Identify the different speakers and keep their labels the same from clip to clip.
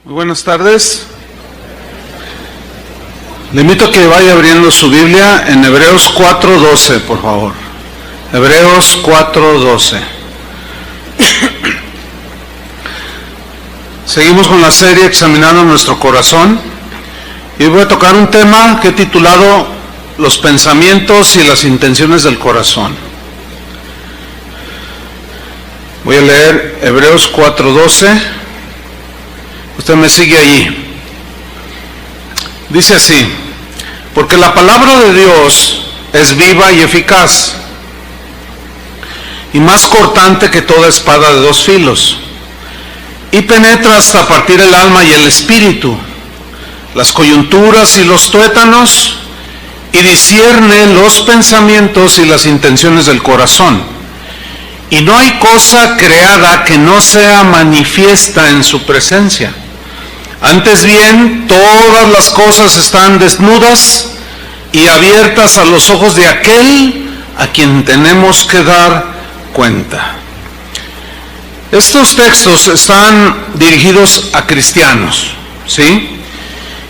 Speaker 1: Muy buenas tardes. Le invito a que vaya abriendo su Biblia en Hebreos 4:12, por favor. Hebreos 4:12. Seguimos con la serie Examinando Nuestro Corazón y voy a tocar un tema que he titulado Los pensamientos y las intenciones del corazón. Voy a leer Hebreos 4:12. Usted me sigue allí. Dice así: porque la palabra de Dios es viva y eficaz, y más cortante que toda espada de dos filos, y penetra hasta partir el alma y el espíritu, las coyunturas y los tuétanos, y discierne los pensamientos y las intenciones del corazón. Y no hay cosa creada que no sea manifiesta en su presencia. Antes bien, todas las cosas están desnudas y abiertas a los ojos de aquel a quien tenemos que dar cuenta. Estos textos están dirigidos a cristianos, ¿sí?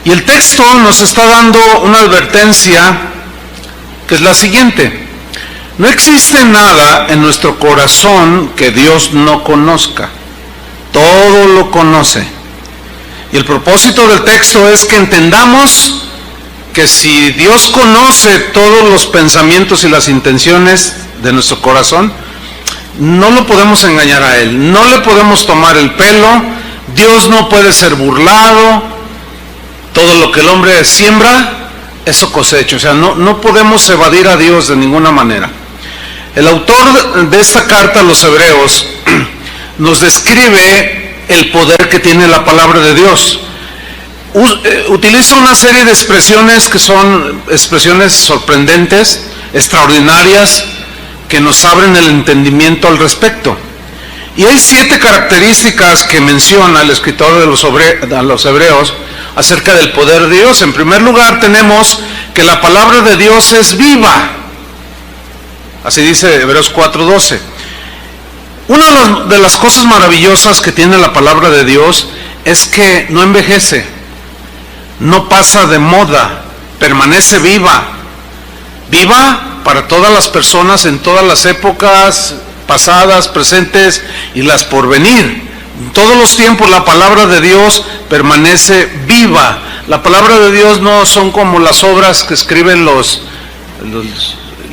Speaker 1: Y el texto nos está dando una advertencia que es la siguiente: no existe nada en nuestro corazón que Dios no conozca. Todo lo conoce. Y el propósito del texto es que entendamos que si Dios conoce todos los pensamientos y las intenciones de nuestro corazón, no lo podemos engañar a Él, no le podemos tomar el pelo. Dios no puede ser burlado. Todo lo que el hombre siembra, eso cosecha. O sea, no podemos evadir a Dios de ninguna manera. El autor de esta carta a los Hebreos nos describe el poder que tiene la palabra de Dios. Utiliza una serie de expresiones que son expresiones sorprendentes, extraordinarias, que nos abren el entendimiento al respecto. Y hay 7 características que menciona el escritor a los Hebreos acerca del poder de Dios. En primer lugar, tenemos que la palabra de Dios es viva. Así dice Hebreos 4:12. Una de las cosas maravillosas que tiene la palabra de Dios es que no envejece, no pasa de moda, permanece viva. Viva para todas las personas en todas las épocas pasadas, presentes y las por venir. En todos los tiempos la palabra de Dios permanece viva. La palabra de Dios no son como las obras que escriben los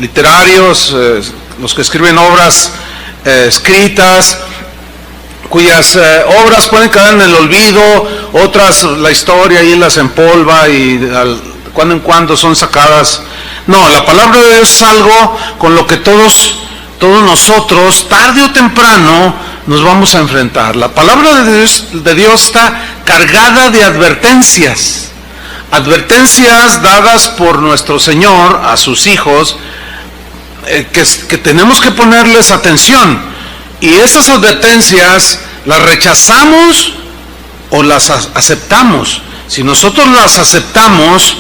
Speaker 1: literarios, los que escriben obras escritas, cuyas obras pueden quedar en el olvido, otras la historia ahí las empolva y cuando en cuando son sacadas. No, la palabra de Dios es algo con lo que todos nosotros, tarde o temprano, nos vamos a enfrentar. La palabra de Dios está cargada de advertencias dadas por nuestro Señor a sus hijos, que tenemos que ponerles atención. Y esas advertencias las rechazamos o las aceptamos. Si nosotros las aceptamos,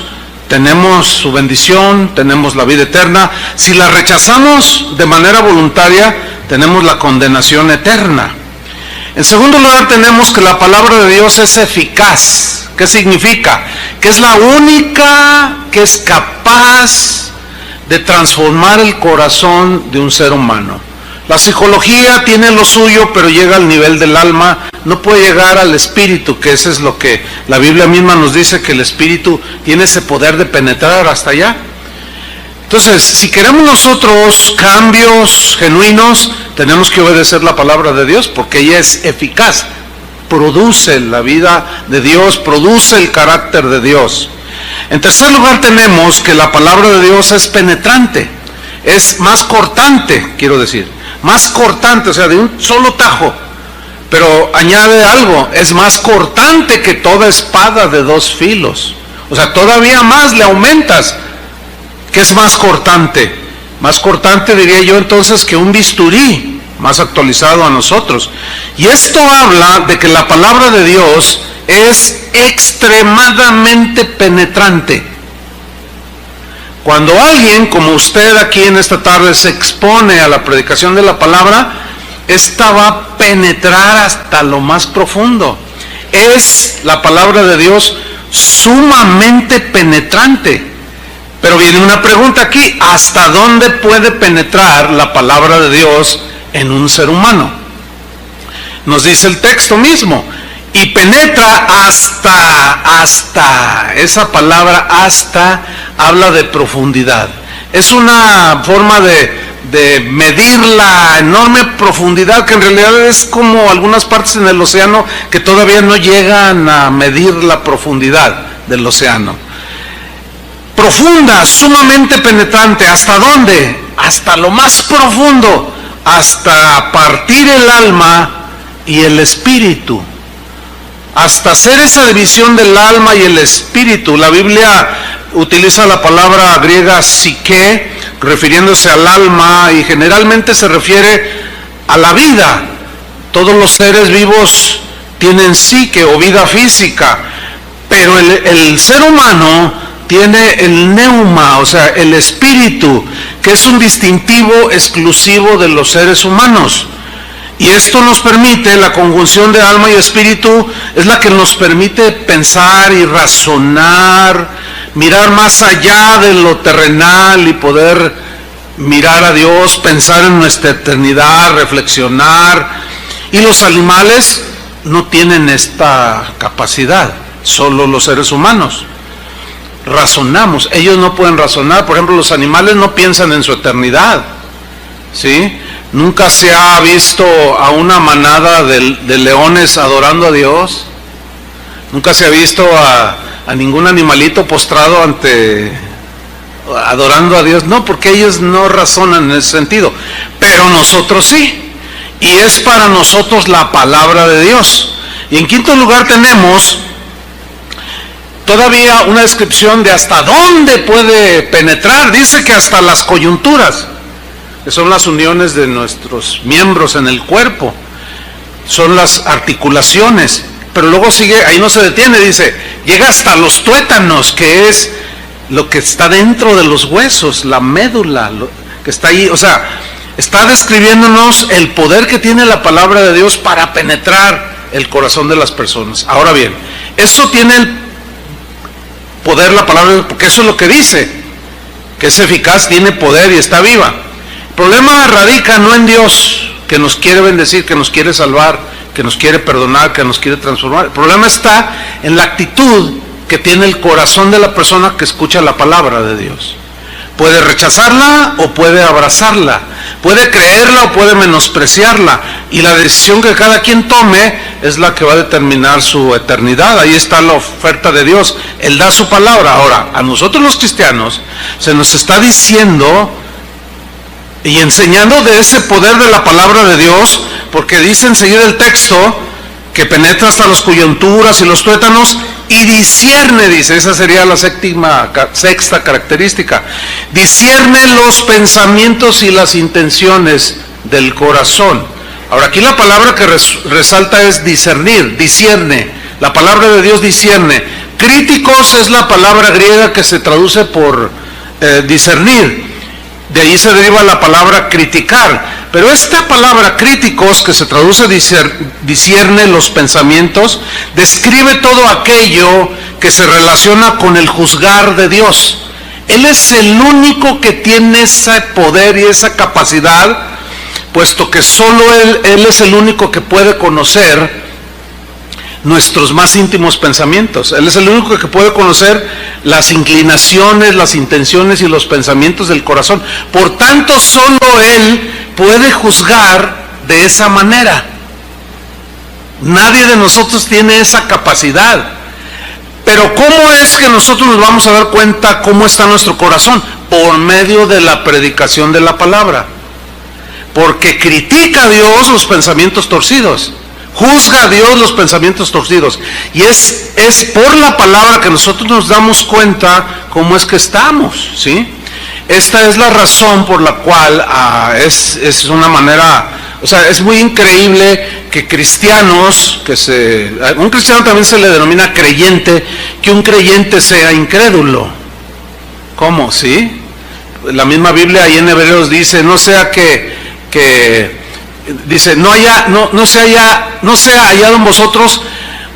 Speaker 1: tenemos su bendición, tenemos la vida eterna. Si las rechazamos de manera voluntaria, tenemos la condenación eterna. En segundo lugar, tenemos que la palabra de Dios es eficaz. ¿Qué significa? Que es la única que es capaz de transformar el corazón de un ser humano. La psicología tiene lo suyo, pero llega al nivel del alma, no puede llegar al espíritu, que eso es lo que la Biblia misma nos dice, que el espíritu tiene ese poder de penetrar hasta allá. Entonces, si queremos nosotros cambios genuinos, tenemos que obedecer la palabra de Dios, porque ella es eficaz, produce la vida de Dios, produce el carácter de Dios. En tercer lugar, tenemos que la palabra de Dios es penetrante, es más cortante, más cortante, o sea, de un solo tajo. Pero añade algo: es más cortante que toda espada de dos filos. O sea, todavía más le aumentas, que es más cortante. Más cortante, diría yo entonces, que un bisturí, más actualizado a nosotros. Y esto habla de que la palabra de Dios es extremadamente penetrante. Cuando alguien como usted aquí en esta tarde se expone a la predicación de la palabra, esta va a penetrar hasta lo más profundo. es la palabra de Dios sumamente penetrante. Pero viene una pregunta aquí: ¿hasta dónde puede penetrar la palabra de Dios en un ser humano? Nos dice el texto mismo, y penetra hasta, esa palabra hasta habla de profundidad. Es una forma de medir la enorme profundidad, que en realidad es como algunas partes en el océano que todavía no llegan a medir la profundidad del océano. Profunda, sumamente penetrante. ¿Hasta dónde? Hasta lo más profundo, hasta partir el alma y el espíritu, hasta hacer esa división del alma y el espíritu. La Biblia utiliza la palabra griega psique, refiriéndose al alma, y generalmente se refiere a la vida. Todos los seres vivos tienen psique o vida física, pero el ser humano tiene el neuma, o sea, el espíritu, que es un distintivo exclusivo de los seres humanos. Y esto nos permite, la conjunción de alma y espíritu es la que nos permite pensar y razonar, mirar más allá de lo terrenal y poder mirar a Dios, pensar en nuestra eternidad, reflexionar. Y los animales no tienen esta capacidad, solo los seres humanos razonamos. Ellos no pueden razonar. Por ejemplo, los animales no piensan en su eternidad, ¿sí? Nunca se ha visto a una manada de leones adorando a Dios. Nunca se ha visto a ningún animalito postrado adorando a Dios. No, porque ellos no razonan en ese sentido. Pero nosotros sí. Y es para nosotros la palabra de Dios. Y en quinto lugar tenemos todavía una descripción de hasta dónde puede penetrar. Dice que hasta las coyunturas, que son las uniones de nuestros miembros en el cuerpo, son las articulaciones. Pero luego sigue, ahí no se detiene, dice, llega hasta los tuétanos, que es lo que está dentro de los huesos, la médula, que está ahí. O sea, está describiéndonos el poder que tiene la palabra de Dios para penetrar el corazón de las personas. Ahora bien, eso tiene el poder la palabra, porque eso es lo que dice, que es eficaz, tiene poder y está viva. El problema radica no en Dios, que nos quiere bendecir, que nos quiere salvar, que nos quiere perdonar, que nos quiere transformar. El problema está en la actitud que tiene el corazón de la persona que escucha la palabra de Dios. Puede rechazarla o puede abrazarla, puede creerla o puede menospreciarla, y la decisión que cada quien tome es la que va a determinar su eternidad. Ahí está la oferta de Dios, Él da su palabra. Ahora, a nosotros los cristianos se nos está diciendo y enseñando de ese poder de la palabra de Dios, porque dice enseguida el texto que penetra hasta las coyunturas y los tuétanos y discierne, dice, esa sería la sexta característica, discierne los pensamientos y las intenciones del corazón. Ahora, aquí la palabra que resalta es discernir, discierne, la palabra de Dios discierne. Críticos es la palabra griega que se traduce por discernir. De ahí se deriva la palabra criticar. Pero esta palabra críticos, que se traduce discierne los pensamientos, describe todo aquello que se relaciona con el juzgar de Dios. Él es el único que tiene ese poder y esa capacidad, puesto que solo Él es el único que puede conocer nuestros más íntimos pensamientos. Él es el único que puede conocer las inclinaciones, las intenciones y los pensamientos del corazón. Por tanto, solo Él puede juzgar de esa manera. Nadie de nosotros tiene esa capacidad. Pero ¿cómo es que nosotros nos vamos a dar cuenta cómo está nuestro corazón? Por medio de la predicación de la palabra. Porque critica a Dios los pensamientos torcidos. Juzga a Dios los pensamientos torcidos. Y es por la palabra que nosotros nos damos cuenta cómo es que estamos, ¿sí? Esta es la razón por la cual es una manera, o sea, es muy increíble que cristianos, un cristiano también se le denomina creyente, que un creyente sea incrédulo. ¿Cómo? ¿Sí? La misma Biblia ahí en Hebreos dice, no sea que dice, no sea hallado en vosotros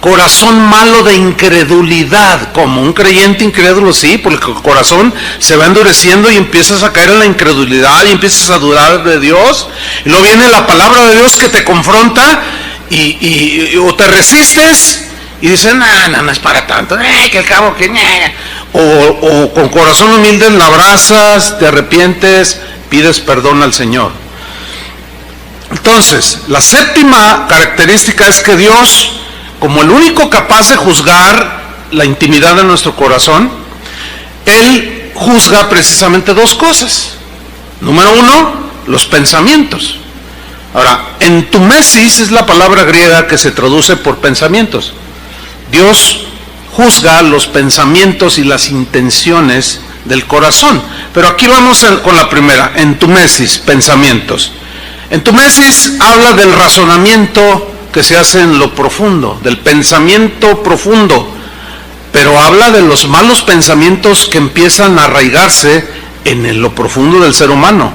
Speaker 1: corazón malo de incredulidad, como un creyente incrédulo, sí, porque el corazón se va endureciendo y empiezas a caer en la incredulidad y empiezas a dudar de Dios, y luego viene la palabra de Dios que te confronta o te resistes y dices, no es para tanto, que al cabo que o con corazón humilde la abrazas, te arrepientes, pides perdón al Señor. Entonces, la séptima característica es que Dios, como el único capaz de juzgar la intimidad de nuestro corazón, Él juzga precisamente dos cosas. Número uno, los pensamientos. Ahora, entumesis es la palabra griega que se traduce por pensamientos. Dios juzga los pensamientos y las intenciones del corazón. Pero aquí vamos con la primera, entumesis, pensamientos. Entumesis habla del razonamiento que se hace en lo profundo, del pensamiento profundo, pero habla de los malos pensamientos que empiezan a arraigarse en lo profundo del ser humano.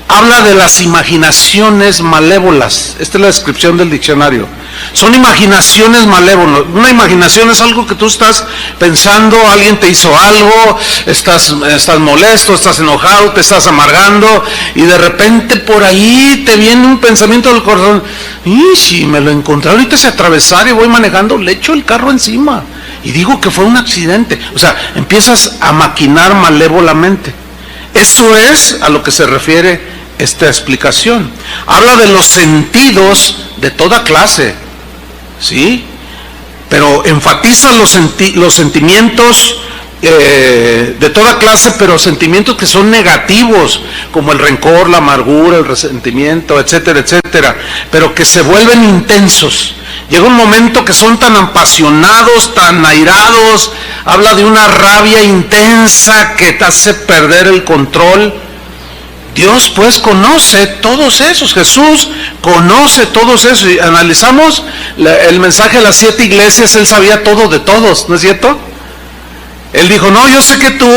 Speaker 1: Habla de las imaginaciones malévolas. Esta es la descripción del diccionario. Son imaginaciones malévolas. Una imaginación es algo que tú estás pensando, alguien te hizo algo, estás molesto, estás enojado, te estás amargando, y de repente por ahí te viene un pensamiento del corazón: y si me lo encontré ahorita se atravesara y voy manejando, le echo el carro encima y digo que fue un accidente. O sea, empiezas a maquinar malévolamente. Eso es a lo que se refiere esta explicación. Habla de los sentidos de toda clase, ¿sí? Pero enfatiza los sentimientos de toda clase, pero sentimientos que son negativos, como el rencor, la amargura, el resentimiento, etcétera, etcétera, pero que se vuelven intensos. Llega un momento que son tan apasionados, tan airados. Habla de una rabia intensa que te hace perder el control. Dios pues conoce todos esos, Jesús conoce todos esos. Y analizamos el mensaje de las 7 iglesias, Él sabía todo de todos, ¿no es cierto? Él dijo: no, yo sé que tú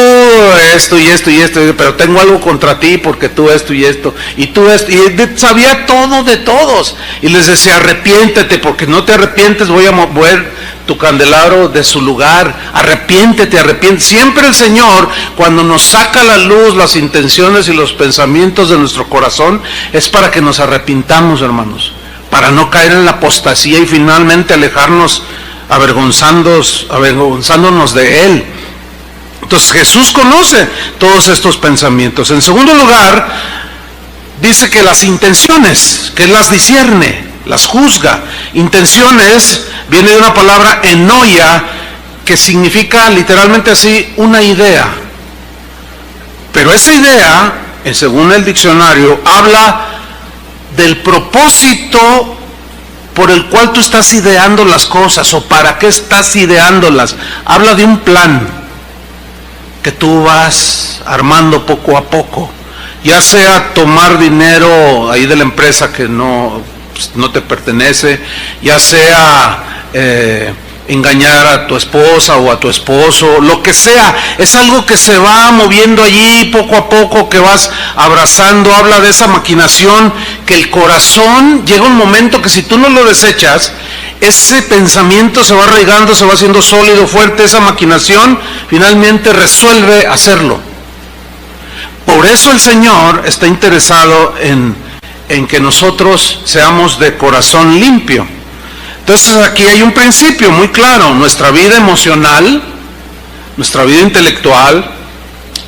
Speaker 1: esto y esto y esto, pero tengo algo contra ti porque tú esto y esto, y tú esto, y él sabía todo de todos. Y les decía: arrepiéntete, porque no te arrepientes voy a mover tu candelabro de su lugar. Arrepiéntete, arrepiéntete. Siempre el Señor, cuando nos saca a la luz las intenciones y los pensamientos de nuestro corazón, es para que nos arrepintamos, hermanos, para no caer en la apostasía y finalmente alejarnos avergonzándonos de Él. Entonces Jesús conoce todos estos pensamientos. En segundo lugar, dice que las intenciones, que Él las discierne, las juzga. Intenciones viene de una palabra enoia, que significa literalmente así, una idea. Pero esa idea, según el diccionario, habla del propósito por el cual tú estás ideando las cosas, o para qué estás ideándolas. Habla de un plan que tú vas armando poco a poco, ya sea tomar dinero ahí de la empresa que no te pertenece, ya sea engañar a tu esposa o a tu esposo, lo que sea. Es algo que se va moviendo allí poco a poco, que vas abrazando. Habla de esa maquinación, que el corazón llega un momento que si tú no lo desechas, ese pensamiento se va arraigando, se va haciendo sólido, fuerte. Esa maquinación finalmente resuelve hacerlo. Por eso el Señor está interesado en que nosotros seamos de corazón limpio. Entonces aquí hay un principio muy claro: nuestra vida emocional, nuestra vida intelectual,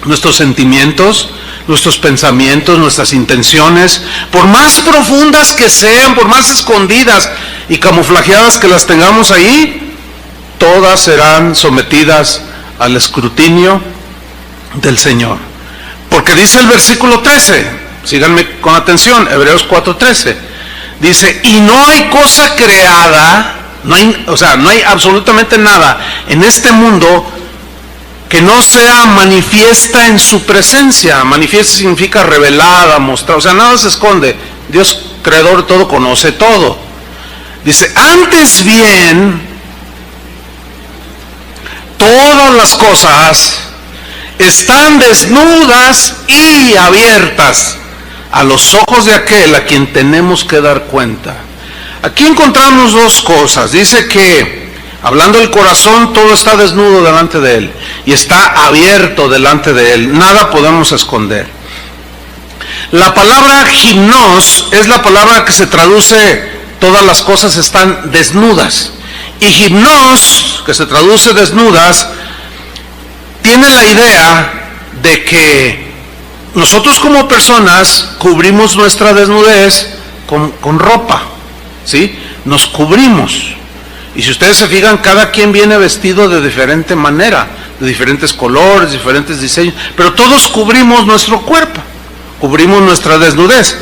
Speaker 1: nuestros sentimientos, nuestros pensamientos, nuestras intenciones, por más profundas que sean, por más escondidas y camuflajeadas que las tengamos ahí, todas serán sometidas al escrutinio del Señor. Porque dice el versículo 13, síganme con atención, Hebreos 4:13, dice: y no hay cosa creada, no hay absolutamente nada en este mundo que no sea manifiesta en su presencia. Manifiesta significa revelada, mostrada, o sea, nada se esconde. Dios, creador de todo, conoce todo. Dice: antes bien, todas las cosas están desnudas y abiertas a los ojos de aquel a quien tenemos que dar cuenta. Aquí encontramos dos cosas. Dice que Hablando del corazón, todo está desnudo delante de Él y está abierto delante de Él. Nada podemos esconder. La palabra gimnos es la palabra que se traduce todas las cosas están desnudas. Y gimnos, que se traduce desnudas, tiene la idea de que nosotros como personas cubrimos nuestra desnudez con ropa, ¿sí? Nos cubrimos. Y si ustedes se fijan, cada quien viene vestido de diferente manera, de diferentes colores, diferentes diseños, pero todos cubrimos nuestro cuerpo, cubrimos nuestra desnudez.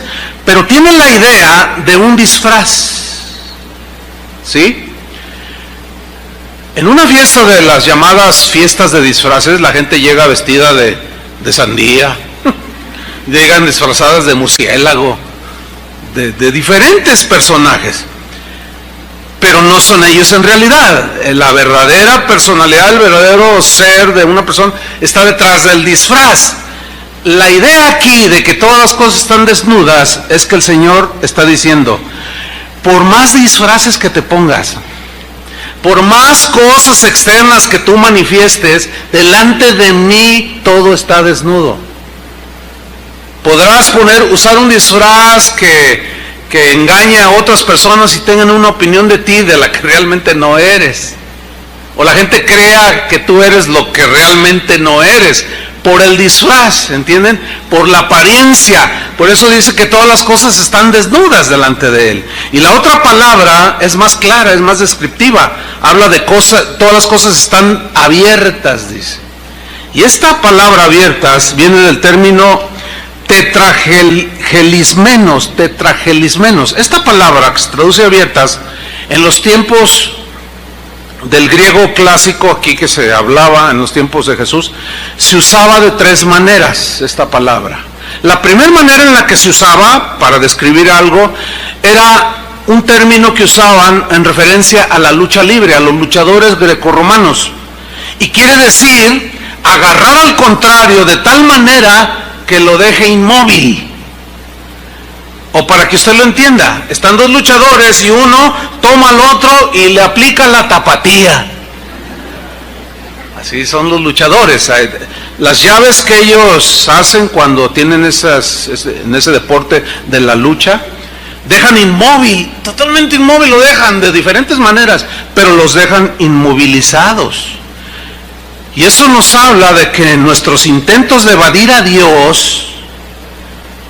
Speaker 1: Pero tienen la idea de un disfraz, ¿sí? En una fiesta de las llamadas fiestas de disfraces, la gente llega vestida de sandía, llegan disfrazadas de murciélago, de diferentes personajes. Pero no son ellos en realidad. La verdadera personalidad, el verdadero ser de una persona está detrás del disfraz. La idea aquí de que todas las cosas están desnudas es que el Señor está diciendo, por más disfraces que te pongas, por más cosas externas que tú manifiestes, delante de mí todo está desnudo. Podrás usar un disfraz que engañe a otras personas y tengan una opinión de ti de la que realmente no eres. O la gente crea que tú eres lo que realmente no eres, por el disfraz, ¿entienden? Por la apariencia. Por eso dice que todas las cosas están desnudas delante de Él. Y la otra palabra es más clara, es más descriptiva. Habla de todas las cosas están abiertas, dice. Y esta palabra abiertas viene del término tetragelismenos. Esta palabra que se traduce abiertas, en los tiempos del griego clásico, aquí que se hablaba en los tiempos de Jesús, se usaba de tres maneras esta palabra. La primera manera en la que se usaba para describir algo era un término que usaban en referencia a la lucha libre, a los luchadores grecorromanos, y quiere decir agarrar al contrario de tal manera que lo deje inmóvil. O para que usted lo entienda, están dos luchadores y uno toma al otro y le aplica la tapatía. Así son los luchadores. Las llaves que ellos hacen cuando tienen en ese deporte de la lucha, dejan inmóvil, totalmente inmóvil, lo dejan de diferentes maneras, pero los dejan inmovilizados. Y eso nos habla de que nuestros intentos de evadir a Dios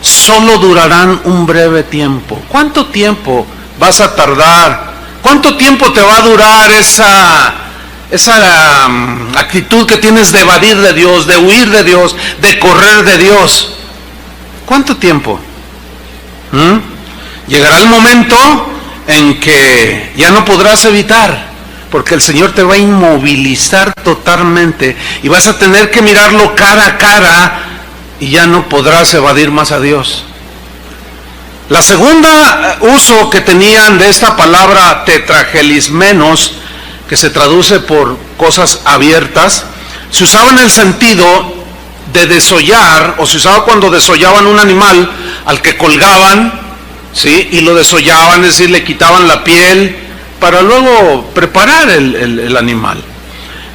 Speaker 1: solo durarán un breve tiempo. ¿Cuánto tiempo vas a tardar? ¿Cuánto tiempo te va a durar esa actitud que tienes de evadir de Dios, de huir de Dios, de correr de Dios? ¿Cuánto tiempo? Llegará el momento en que ya no podrás evitar, porque el Señor te va a inmovilizar totalmente y vas a tener que mirarlo cara a cara y ya no podrás evadir más a Dios. La segunda uso que tenían de esta palabra tetragelismenos, que se traduce por cosas abiertas, se usaba en el sentido de desollar, o se usaba cuando desollaban un animal al que colgaban, ¿sí? Y lo desollaban, es decir, le quitaban la piel para luego preparar el animal.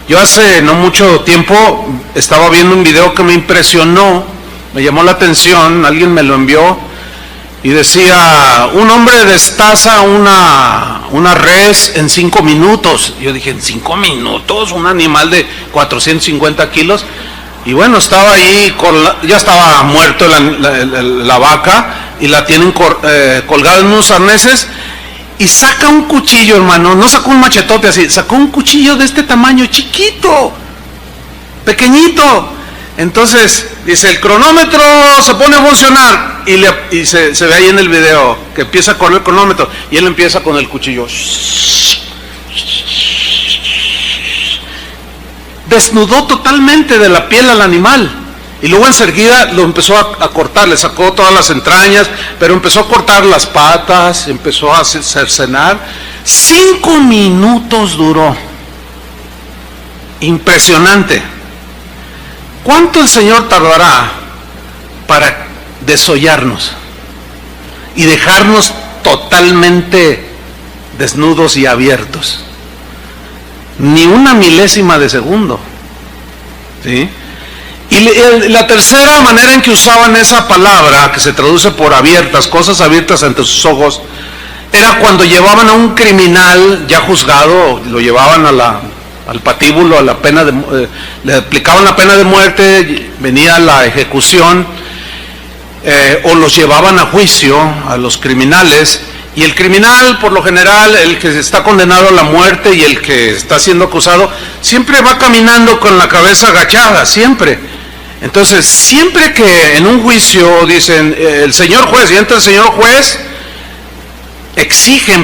Speaker 1: Yo hace no mucho tiempo estaba viendo un video que me impresionó, me llamó la atención, alguien me lo envió y decía, un hombre destaza una res en 5 minutos. Yo dije, ¿en 5 minutos? Un animal de 450 kilos. Y bueno, estaba ahí, ya estaba muerto la vaca y la tienen colgada en unos arneses. Y saca un cuchillo, hermano, no sacó un machetote así, sacó un cuchillo de este tamaño, chiquito, pequeñito. Entonces, dice, el cronómetro se pone a funcionar y se ve ahí en el video que empieza con el cronómetro y él empieza con el cuchillo. Desnudó totalmente de la piel al animal. Y luego enseguida lo empezó a cortar, le sacó todas las entrañas, pero empezó a cortar las patas, empezó a cercenar. 5 minutos duró. Impresionante. ¿Cuánto el Señor tardará para desollarnos y dejarnos totalmente desnudos y abiertos? ni una milésima de segundo. ¿Sí? Y la tercera manera en que usaban esa palabra, que se traduce por abiertas, cosas abiertas ante sus ojos, era cuando llevaban a un criminal ya juzgado, lo llevaban al patíbulo, a la pena le aplicaban la pena de muerte, venía la ejecución, o los llevaban a juicio a los criminales, y el criminal, por lo general, el que está condenado a la muerte y el que está siendo acusado, siempre va caminando con la cabeza agachada, siempre. Entonces, siempre que en un juicio dicen, el señor juez, y entra el señor juez,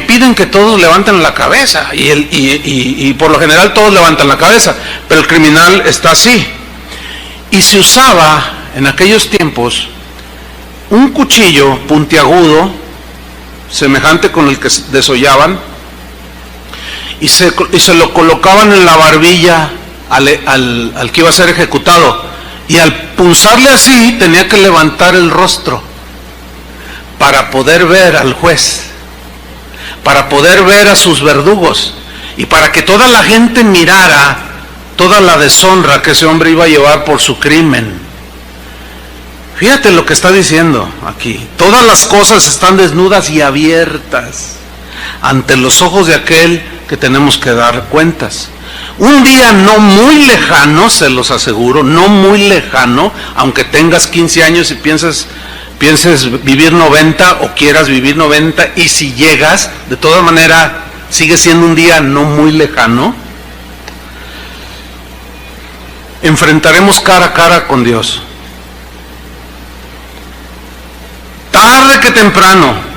Speaker 1: piden que todos levanten la cabeza, y por lo general todos levantan la cabeza, pero el criminal está así. Y se usaba en aquellos tiempos un cuchillo puntiagudo, semejante con el que desollaban, y se lo colocaban en la barbilla al que iba a ser ejecutado, y al punzarle así tenía que levantar el rostro para poder ver al juez, para poder ver a sus verdugos, y para que toda la gente mirara toda la deshonra que ese hombre iba a llevar por su crimen. Fíjate lo que está diciendo aquí: todas las cosas están desnudas y abiertas ante los ojos de aquel que tenemos que dar cuentas. Un día no muy lejano, se los aseguro, no muy lejano, aunque tengas 15 años y pienses vivir 90 o quieras vivir 90, y si llegas, de todas maneras, sigue siendo un día no muy lejano, enfrentaremos cara a cara con Dios. Tarde que temprano.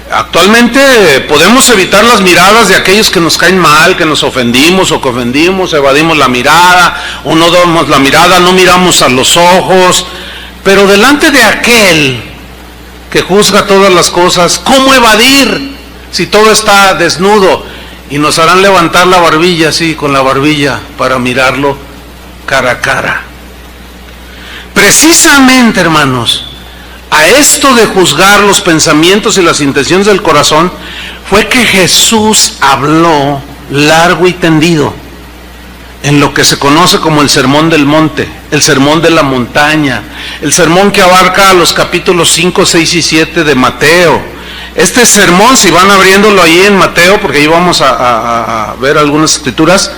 Speaker 1: Actualmente podemos evitar las miradas de aquellos que nos caen mal, que nos ofendimos o que ofendimos, evadimos la mirada, o no damos la mirada, no miramos a los ojos, pero delante de aquel que juzga todas las cosas, ¿cómo evadir si todo está desnudo? Y nos harán levantar la barbilla, así, con la barbilla, para mirarlo cara a cara. Precisamente, hermanos, a esto de juzgar los pensamientos y las intenciones del corazón, fue que Jesús habló largo y tendido en lo que se conoce como el Sermón del Monte, el Sermón de la Montaña, el sermón que abarca los capítulos 5, 6 y 7 de Mateo. Este sermón, si van abriéndolo ahí en Mateo, porque ahí vamos a ver algunas escrituras,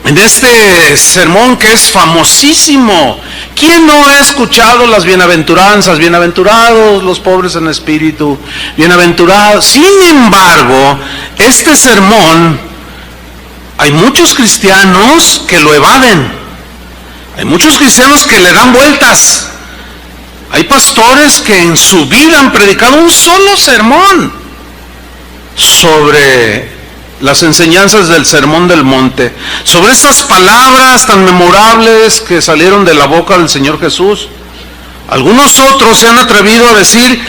Speaker 1: en este sermón que es famosísimo, ¿quién no ha escuchado las bienaventuranzas? Bienaventurados los pobres en espíritu, bienaventurados. Sin embargo, este sermón, hay muchos cristianos que lo evaden, hay muchos cristianos que le dan vueltas, hay pastores que en su vida han predicado un solo sermón sobre las enseñanzas del Sermón del Monte, sobre estas palabras tan memorables que salieron de la boca del Señor Jesús. Algunos otros se han atrevido a decir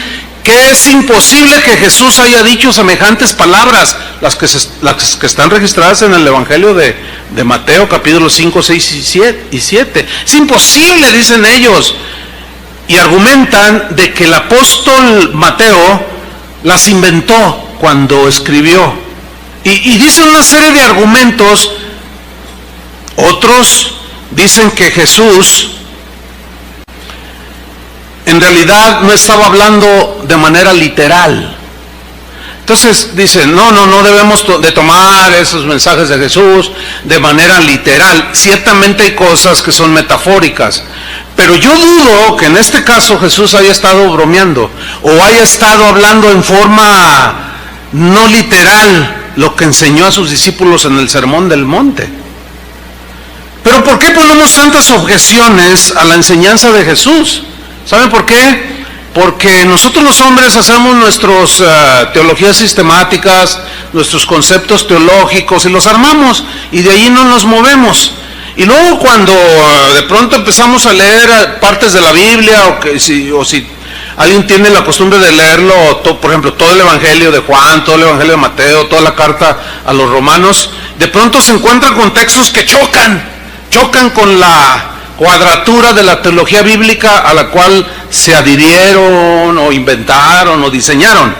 Speaker 1: que es imposible que Jesús haya dicho semejantes palabras, las que están registradas en el Evangelio de Mateo, capítulos 5, 6 y 7. Es imposible, dicen ellos, y argumentan de que el apóstol Mateo las inventó cuando escribió. Y dicen una serie de argumentos. Otros dicen que Jesús en realidad no estaba hablando de manera literal. Entonces dicen, no debemos de tomar esos mensajes de Jesús de manera literal. Ciertamente hay cosas que son metafóricas, pero yo dudo que en este caso Jesús haya estado bromeando o haya estado hablando en forma no literal lo que enseñó a sus discípulos en el Sermón del Monte. Pero ¿por qué ponemos tantas objeciones a la enseñanza de Jesús? ¿Saben por qué? Porque nosotros los hombres hacemos nuestras teologías sistemáticas, nuestros conceptos teológicos, y los armamos, y de ahí no nos movemos. Y luego cuando de pronto empezamos a leer partes de la Biblia, o si alguien tiene la costumbre de leerlo, por ejemplo, todo el Evangelio de Juan, todo el Evangelio de Mateo, toda la carta a los romanos, de pronto se encuentran con textos que chocan con la cuadratura de la teología bíblica a la cual se adhirieron o inventaron o diseñaron.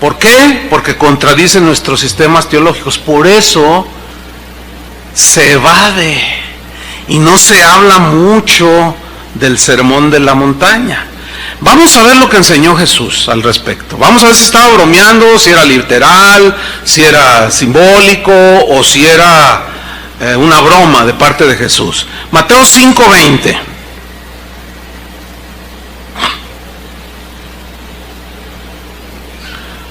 Speaker 1: ¿Por qué? Porque contradice nuestros sistemas teológicos. Por eso se evade y no se habla mucho del sermón de la montaña. Vamos a ver lo que enseñó Jesús al respecto. Vamos a ver si estaba bromeando, si era literal, si era simbólico o si era una broma de parte de Jesús. Mateo 5:20.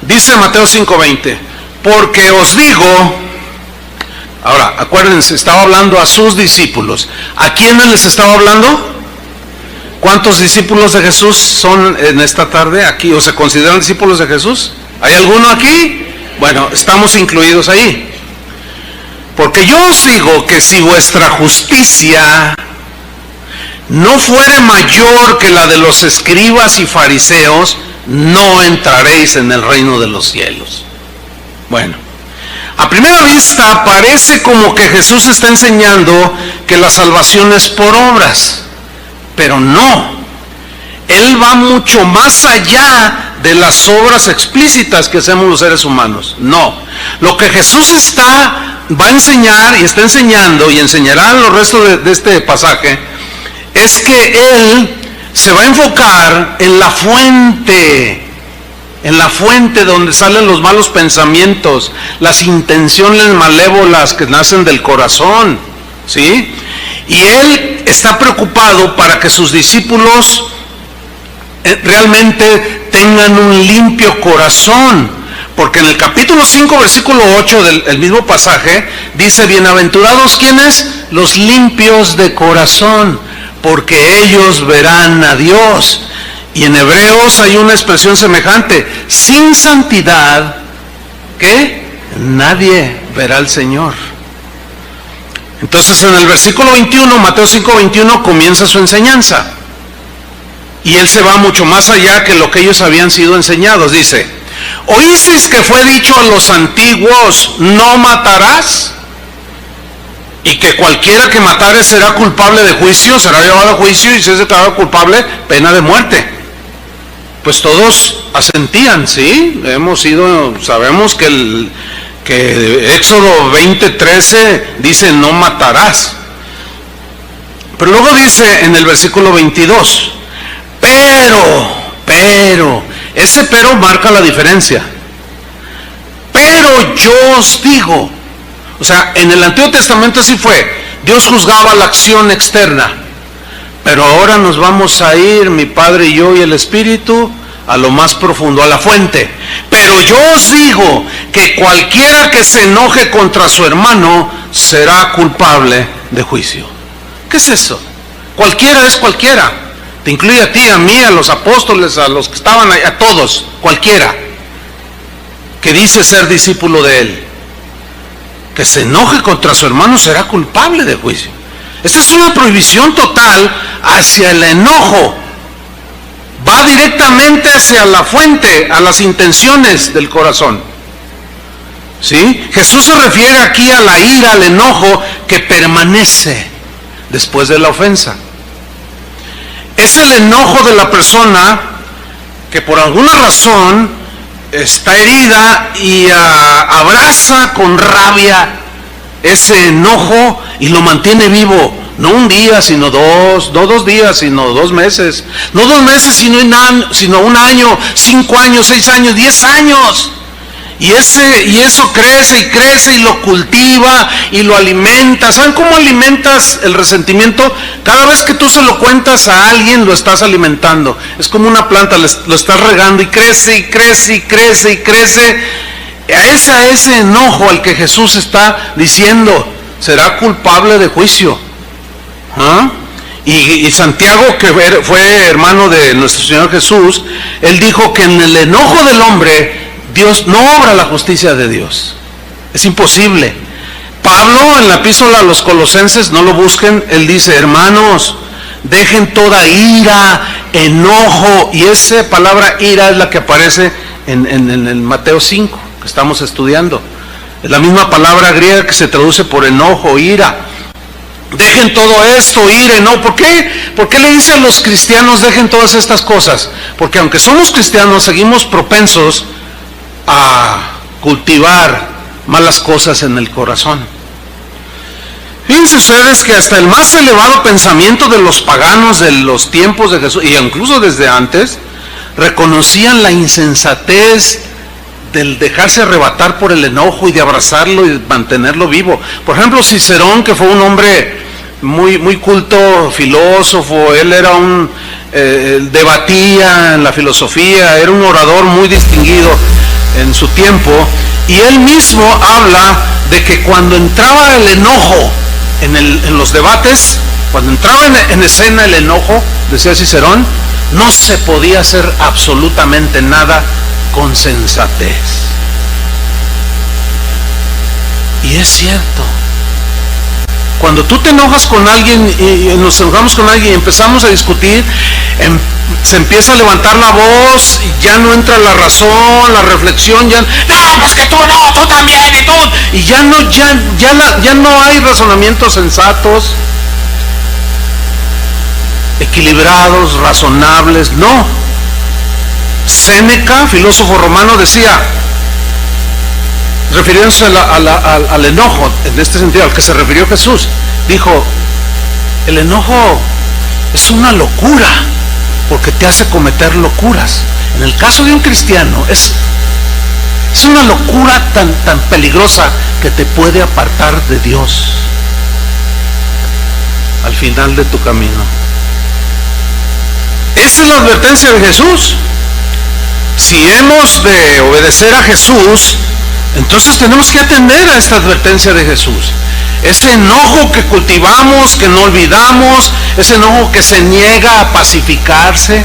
Speaker 1: Dice Mateo 5:20, porque os digo, ahora acuérdense, estaba hablando a sus discípulos. ¿A quiénes les estaba hablando? ¿Cuántos discípulos de Jesús son en esta tarde aquí o se consideran discípulos de Jesús? ¿Hay alguno aquí? Bueno, estamos incluidos ahí. Porque yo os digo que si vuestra justicia no fuere mayor que la de los escribas y fariseos, no entraréis en el reino de los cielos. Bueno, a primera vista parece como que Jesús está enseñando que la salvación es por obras, pero no. Él va mucho más allá de las obras explícitas que hacemos los seres humanos. No, lo que Jesús va a enseñar y está enseñando y enseñará en los restos de este pasaje es que Él se va a enfocar en la fuente donde salen los malos pensamientos, las intenciones malévolas que nacen del corazón, ¿sí? Y Él está preocupado para que sus discípulos realmente tengan un limpio corazón, porque en el capítulo 5, versículo 8 del mismo pasaje, dice, bienaventurados ¿quiénes? Los limpios de corazón, porque ellos verán a Dios. Y en Hebreos hay una expresión semejante, sin santidad, ¿qué? Nadie verá al Señor. Entonces en el versículo 21, Mateo 5:21, comienza su enseñanza. Y Él se va mucho más allá que lo que ellos habían sido enseñados. Dice, ¿oísteis que fue dicho a los antiguos, no matarás? Y que cualquiera que matare será culpable de juicio, será llevado a juicio, y si es declarado culpable, pena de muerte. Pues todos asentían, ¿sí? Sabemos que Éxodo 20:13 dice no matarás. Pero luego dice en el versículo 22, pero, ese pero marca la diferencia. Pero yo os digo, o sea, en el Antiguo Testamento así fue, Dios juzgaba la acción externa, pero ahora nos vamos a ir, mi Padre y yo y el Espíritu, a lo más profundo, a la fuente. Pero yo os digo que cualquiera que se enoje contra su hermano será culpable de juicio. ¿Qué es eso? Cualquiera es cualquiera. Te incluye a ti, a mí, a los apóstoles, a los que estaban ahí, a todos, cualquiera que dice ser discípulo de Él, que se enoje contra su hermano será culpable de juicio. Esta es una prohibición total hacia el enojo. Va directamente hacia la fuente, a las intenciones del corazón. ¿Sí? Jesús se refiere aquí a la ira, al enojo que permanece después de la ofensa. Es el enojo de la persona que por alguna razón está herida y abraza con rabia ese enojo y lo mantiene vivo. No un día, sino dos, no 2 días, sino 2 meses. No 2 meses, sino un año, 5 años, 6 años, 10 años. Y eso crece y crece y lo cultiva y lo alimenta. ¿Saben cómo alimentas el resentimiento? Cada vez que tú se lo cuentas a alguien, lo estás alimentando. Es como una planta, lo estás regando y crece y crece y crece y crece. A ese enojo al que Jesús está diciendo, será culpable de juicio. Y Santiago, que fue hermano de nuestro Señor Jesús, él dijo que en el enojo del hombre Dios no obra la justicia de Dios. Es imposible. Pablo en la epístola a los Colosenses, no lo busquen, él dice, hermanos, dejen toda ira, enojo, y esa palabra ira es la que aparece en el Mateo 5 que estamos estudiando. Es la misma palabra griega que se traduce por enojo, ira. Dejen todo esto, ira, no. ¿Por qué? ¿Por qué le dice a los cristianos dejen todas estas cosas? Porque aunque somos cristianos, seguimos propensos a cultivar malas cosas en el corazón. Fíjense ustedes que hasta el más elevado pensamiento de los paganos de los tiempos de Jesús, y incluso desde antes, reconocían la insensatez del dejarse arrebatar por el enojo y de abrazarlo y mantenerlo vivo. Por ejemplo, Cicerón, que fue un hombre muy culto, filósofo, él era debatía en la filosofía, era un orador muy distinguido en su tiempo, y él mismo habla de que cuando entraba el enojo en los debates, cuando entraba en escena el enojo, decía Cicerón, no se podía hacer absolutamente nada con sensatez. Y es cierto. Cuando tú te enojas con alguien y nos enojamos con alguien y empezamos a discutir, se empieza a levantar la voz, y ya no entra la razón, la reflexión, ya, no, pues que tú no, tú también, y tú, y ya no hay razonamientos sensatos, equilibrados, razonables, no. Séneca, filósofo romano, decía, refiriéndose al enojo, en este sentido, al que se refirió Jesús, dijo, el enojo es una locura, porque te hace cometer locuras. En el caso de un cristiano, es una locura tan peligrosa que te puede apartar de Dios al final de tu camino. Esa es la advertencia de Jesús. Si hemos de obedecer a Jesús, entonces tenemos que atender a esta advertencia de Jesús. Ese enojo que cultivamos, que no olvidamos, ese enojo que se niega a pacificarse,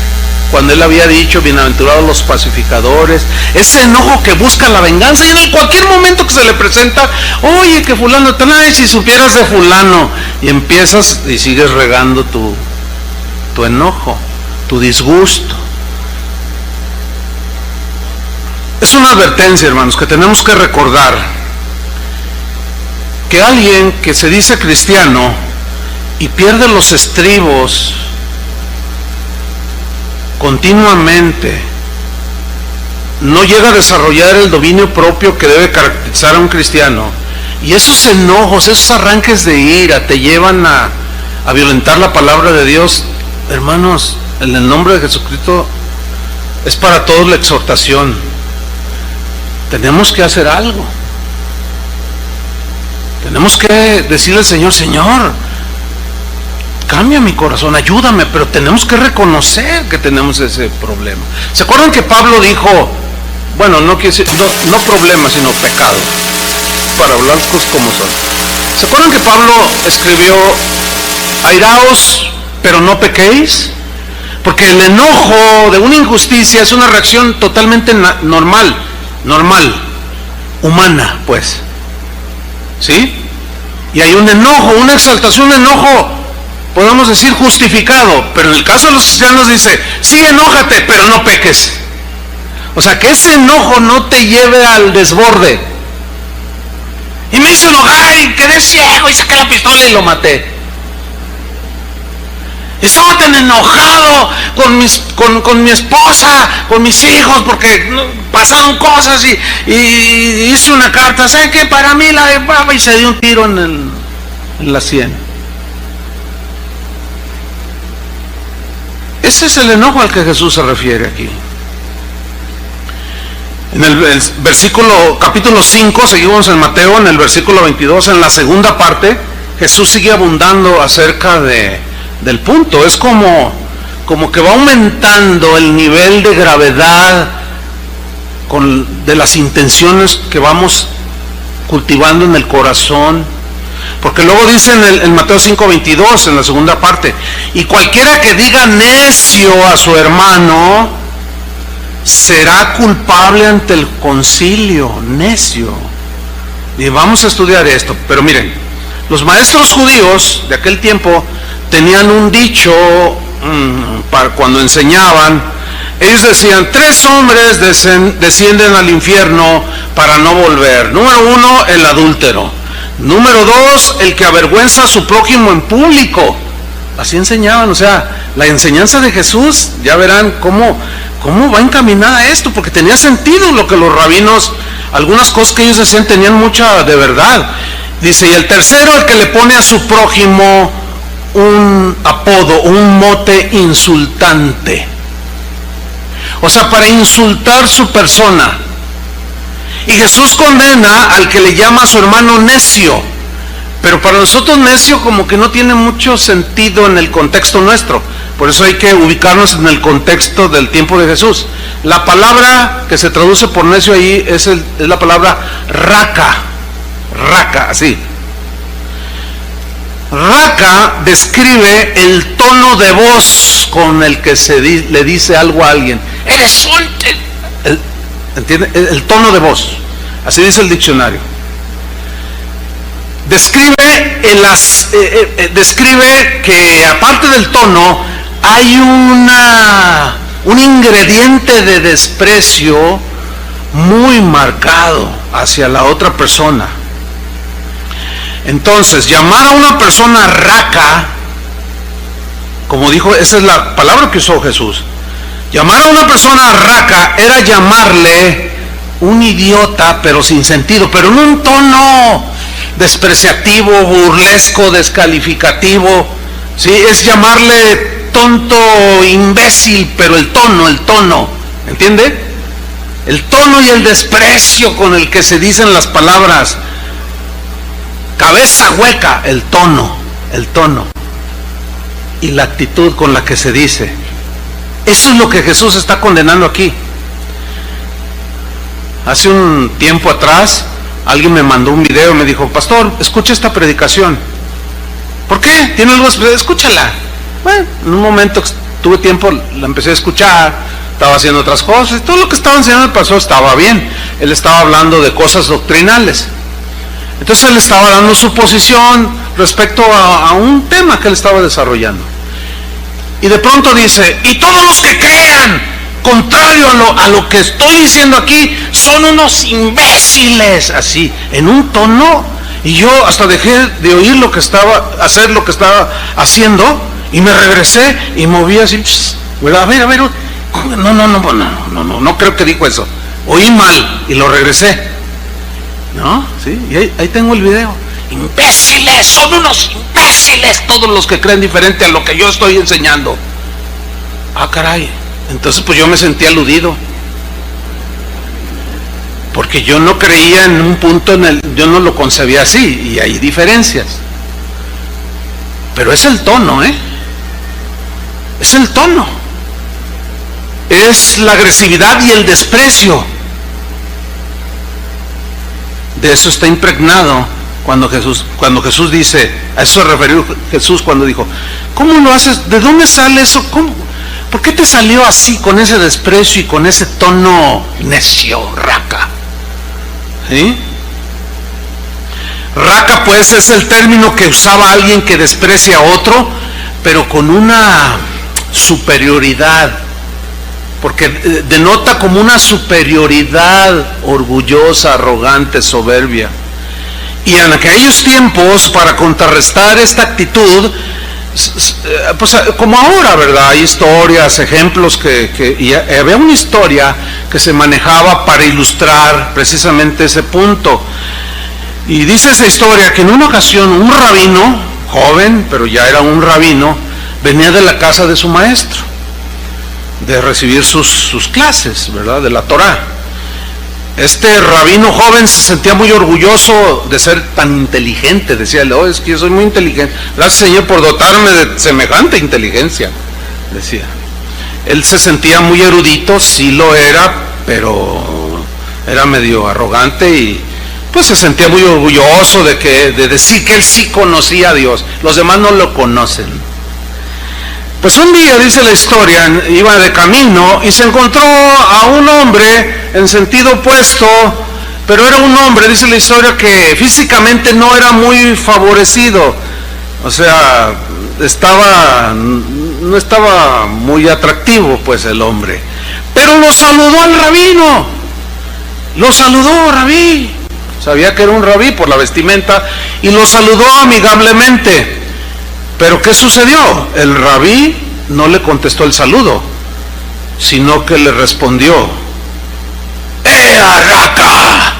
Speaker 1: cuando él había dicho, bienaventurados los pacificadores, ese enojo que busca la venganza, y en cualquier momento que se le presenta, oye, que fulano, ay, si supieras de fulano, y empiezas y sigues regando tu enojo, tu disgusto. Es una advertencia, hermanos, que tenemos que recordar que alguien que se dice cristiano y pierde los estribos continuamente, no llega a desarrollar el dominio propio que debe caracterizar a un cristiano, y esos enojos, esos arranques de ira te llevan a violentar la palabra de Dios. Hermanos, en el nombre de Jesucristo es para todos la exhortación. Tenemos que hacer algo. Tenemos que decirle al Señor, Señor, cambia mi corazón, ayúdame, pero tenemos que reconocer que tenemos ese problema. ¿Se acuerdan que Pablo dijo, bueno, no problema, sino pecado, para hablar cosas como son? ¿Se acuerdan que Pablo escribió, airaos, pero no pequéis? Porque el enojo de una injusticia es una reacción totalmente normal, humana, pues, ¿sí? Y hay un enojo, una exaltación, un enojo, podemos decir justificado, pero en el caso de los cristianos dice, sí, enójate, pero no peques. O sea, que ese enojo no te lleve al desborde. Y me hizo enojar y quedé ciego y saqué la pistola y lo maté. Estaba tan enojado con mi esposa, con mis hijos, porque pasaron cosas y hice una carta, ¿saben qué? Para mí la de papa, y se dio un tiro en la sien. Ese es el enojo al que Jesús se refiere aquí. En el capítulo 5, seguimos en Mateo, en el versículo 22, en la segunda parte, Jesús sigue abundando acerca del punto. Es como que va aumentando el nivel de gravedad de las intenciones que vamos cultivando en el corazón. Porque luego dice en Mateo 5:22, en la segunda parte, y cualquiera que diga necio a su hermano será culpable ante el concilio. Necio. Y vamos a estudiar esto, pero miren, los maestros judíos de aquel tiempo tenían un dicho para cuando enseñaban. Ellos decían, 3 hombres descienden al infierno para no volver. Número 1, el adúltero. Número 2, el que avergüenza a su prójimo en público. Así enseñaban, o sea, la enseñanza de Jesús, ya verán cómo ¿cómo va encaminada esto? Porque tenía sentido lo que los rabinos, algunas cosas que ellos decían tenían mucha de verdad. Dice, y el tercero, el que le pone a su prójimo un apodo, un mote insultante. O sea, para insultar su persona. Y Jesús condena al que le llama a su hermano necio. Pero para nosotros necio como que no tiene mucho sentido en el contexto nuestro. Por eso hay que ubicarnos en el contexto del tiempo de Jesús. La palabra que se traduce por necio ahí es la palabra raca. Raca, así. Raca describe el tono de voz con el que le dice algo a alguien. Eres un... ¿Entiende? El tono de voz. Así dice el diccionario. Describe que aparte del tono hay un ingrediente de desprecio muy marcado hacia la otra persona. Entonces, llamar a una persona raca, como dijo, esa es la palabra que usó Jesús. Llamar a una persona raca era llamarle un idiota, pero sin sentido, pero en un tono despreciativo, burlesco, descalificativo. ¿Sí? Es llamarle tonto, imbécil, pero el tono, ¿entiende? El tono y el desprecio con el que se dicen las palabras. Cabeza hueca, el tono y la actitud con la que se dice. Eso es lo que Jesús está condenando aquí. Hace un tiempo atrás alguien me mandó un video y me dijo, pastor, escucha esta predicación. ¿Por qué? ¿Tiene algo especial? Escúchala. Bueno, en un momento tuve tiempo, la empecé a escuchar, estaba haciendo otras cosas, todo lo que estaba enseñando el pastor estaba bien. Él estaba hablando de cosas doctrinales. Entonces él estaba dando su posición respecto a un tema que él estaba desarrollando. Y de pronto dice, y todos los que crean contrario a lo que estoy diciendo aquí son unos imbéciles, así, en un tono. Y yo hasta dejé de oír hacer lo que estaba haciendo, y me regresé y moví así, a ver, no creo que dijo eso, oí mal y lo regresé. ¿No? ¿Sí? Y ahí tengo el video. Imbéciles, son unos imbéciles todos los que creen diferente a lo que yo estoy enseñando. Ah, caray. Entonces pues yo me sentí aludido. Porque yo no creía en un punto yo no lo concebía así, y hay diferencias. Pero es el tono, es el tono. Es la agresividad y el desprecio. De eso está impregnado cuando Jesús dice, a eso se refirió Jesús cuando dijo, ¿cómo lo haces? ¿De dónde sale eso? ¿Cómo? ¿Por qué te salió así, con ese desprecio y con ese tono necio, raca? ¿Sí? Raca pues es el término que usaba alguien que desprecia a otro, pero con una superioridad, porque denota como una superioridad orgullosa, arrogante, soberbia. Y en aquellos tiempos, para contrarrestar esta actitud, pues como ahora, ¿verdad? Hay historias, ejemplos y había una historia que se manejaba para ilustrar precisamente ese punto. Y dice esa historia que en una ocasión un rabino, joven, pero ya era un rabino, venía de la casa de su maestro, de recibir sus clases, ¿verdad? De la Torá. Este rabino joven se sentía muy orgulloso de ser tan inteligente. Decía, es que yo soy muy inteligente. Gracias, Señor, por dotarme de semejante inteligencia, decía. Él se sentía muy erudito, sí lo era, pero era medio arrogante y pues se sentía muy orgulloso de decir que él sí conocía a Dios. Los demás no lo conocen. Pues un día, dice la historia, iba de camino y se encontró a un hombre en sentido opuesto, pero era un hombre, dice la historia, que físicamente no era muy favorecido. O sea, no estaba muy atractivo pues el hombre. Pero lo saludó al rabino. Lo saludó, rabí. Sabía que era un rabí por la vestimenta y lo saludó amigablemente. Pero ¿qué sucedió? El rabí no le contestó el saludo. sino que le respondió: ¡Raca!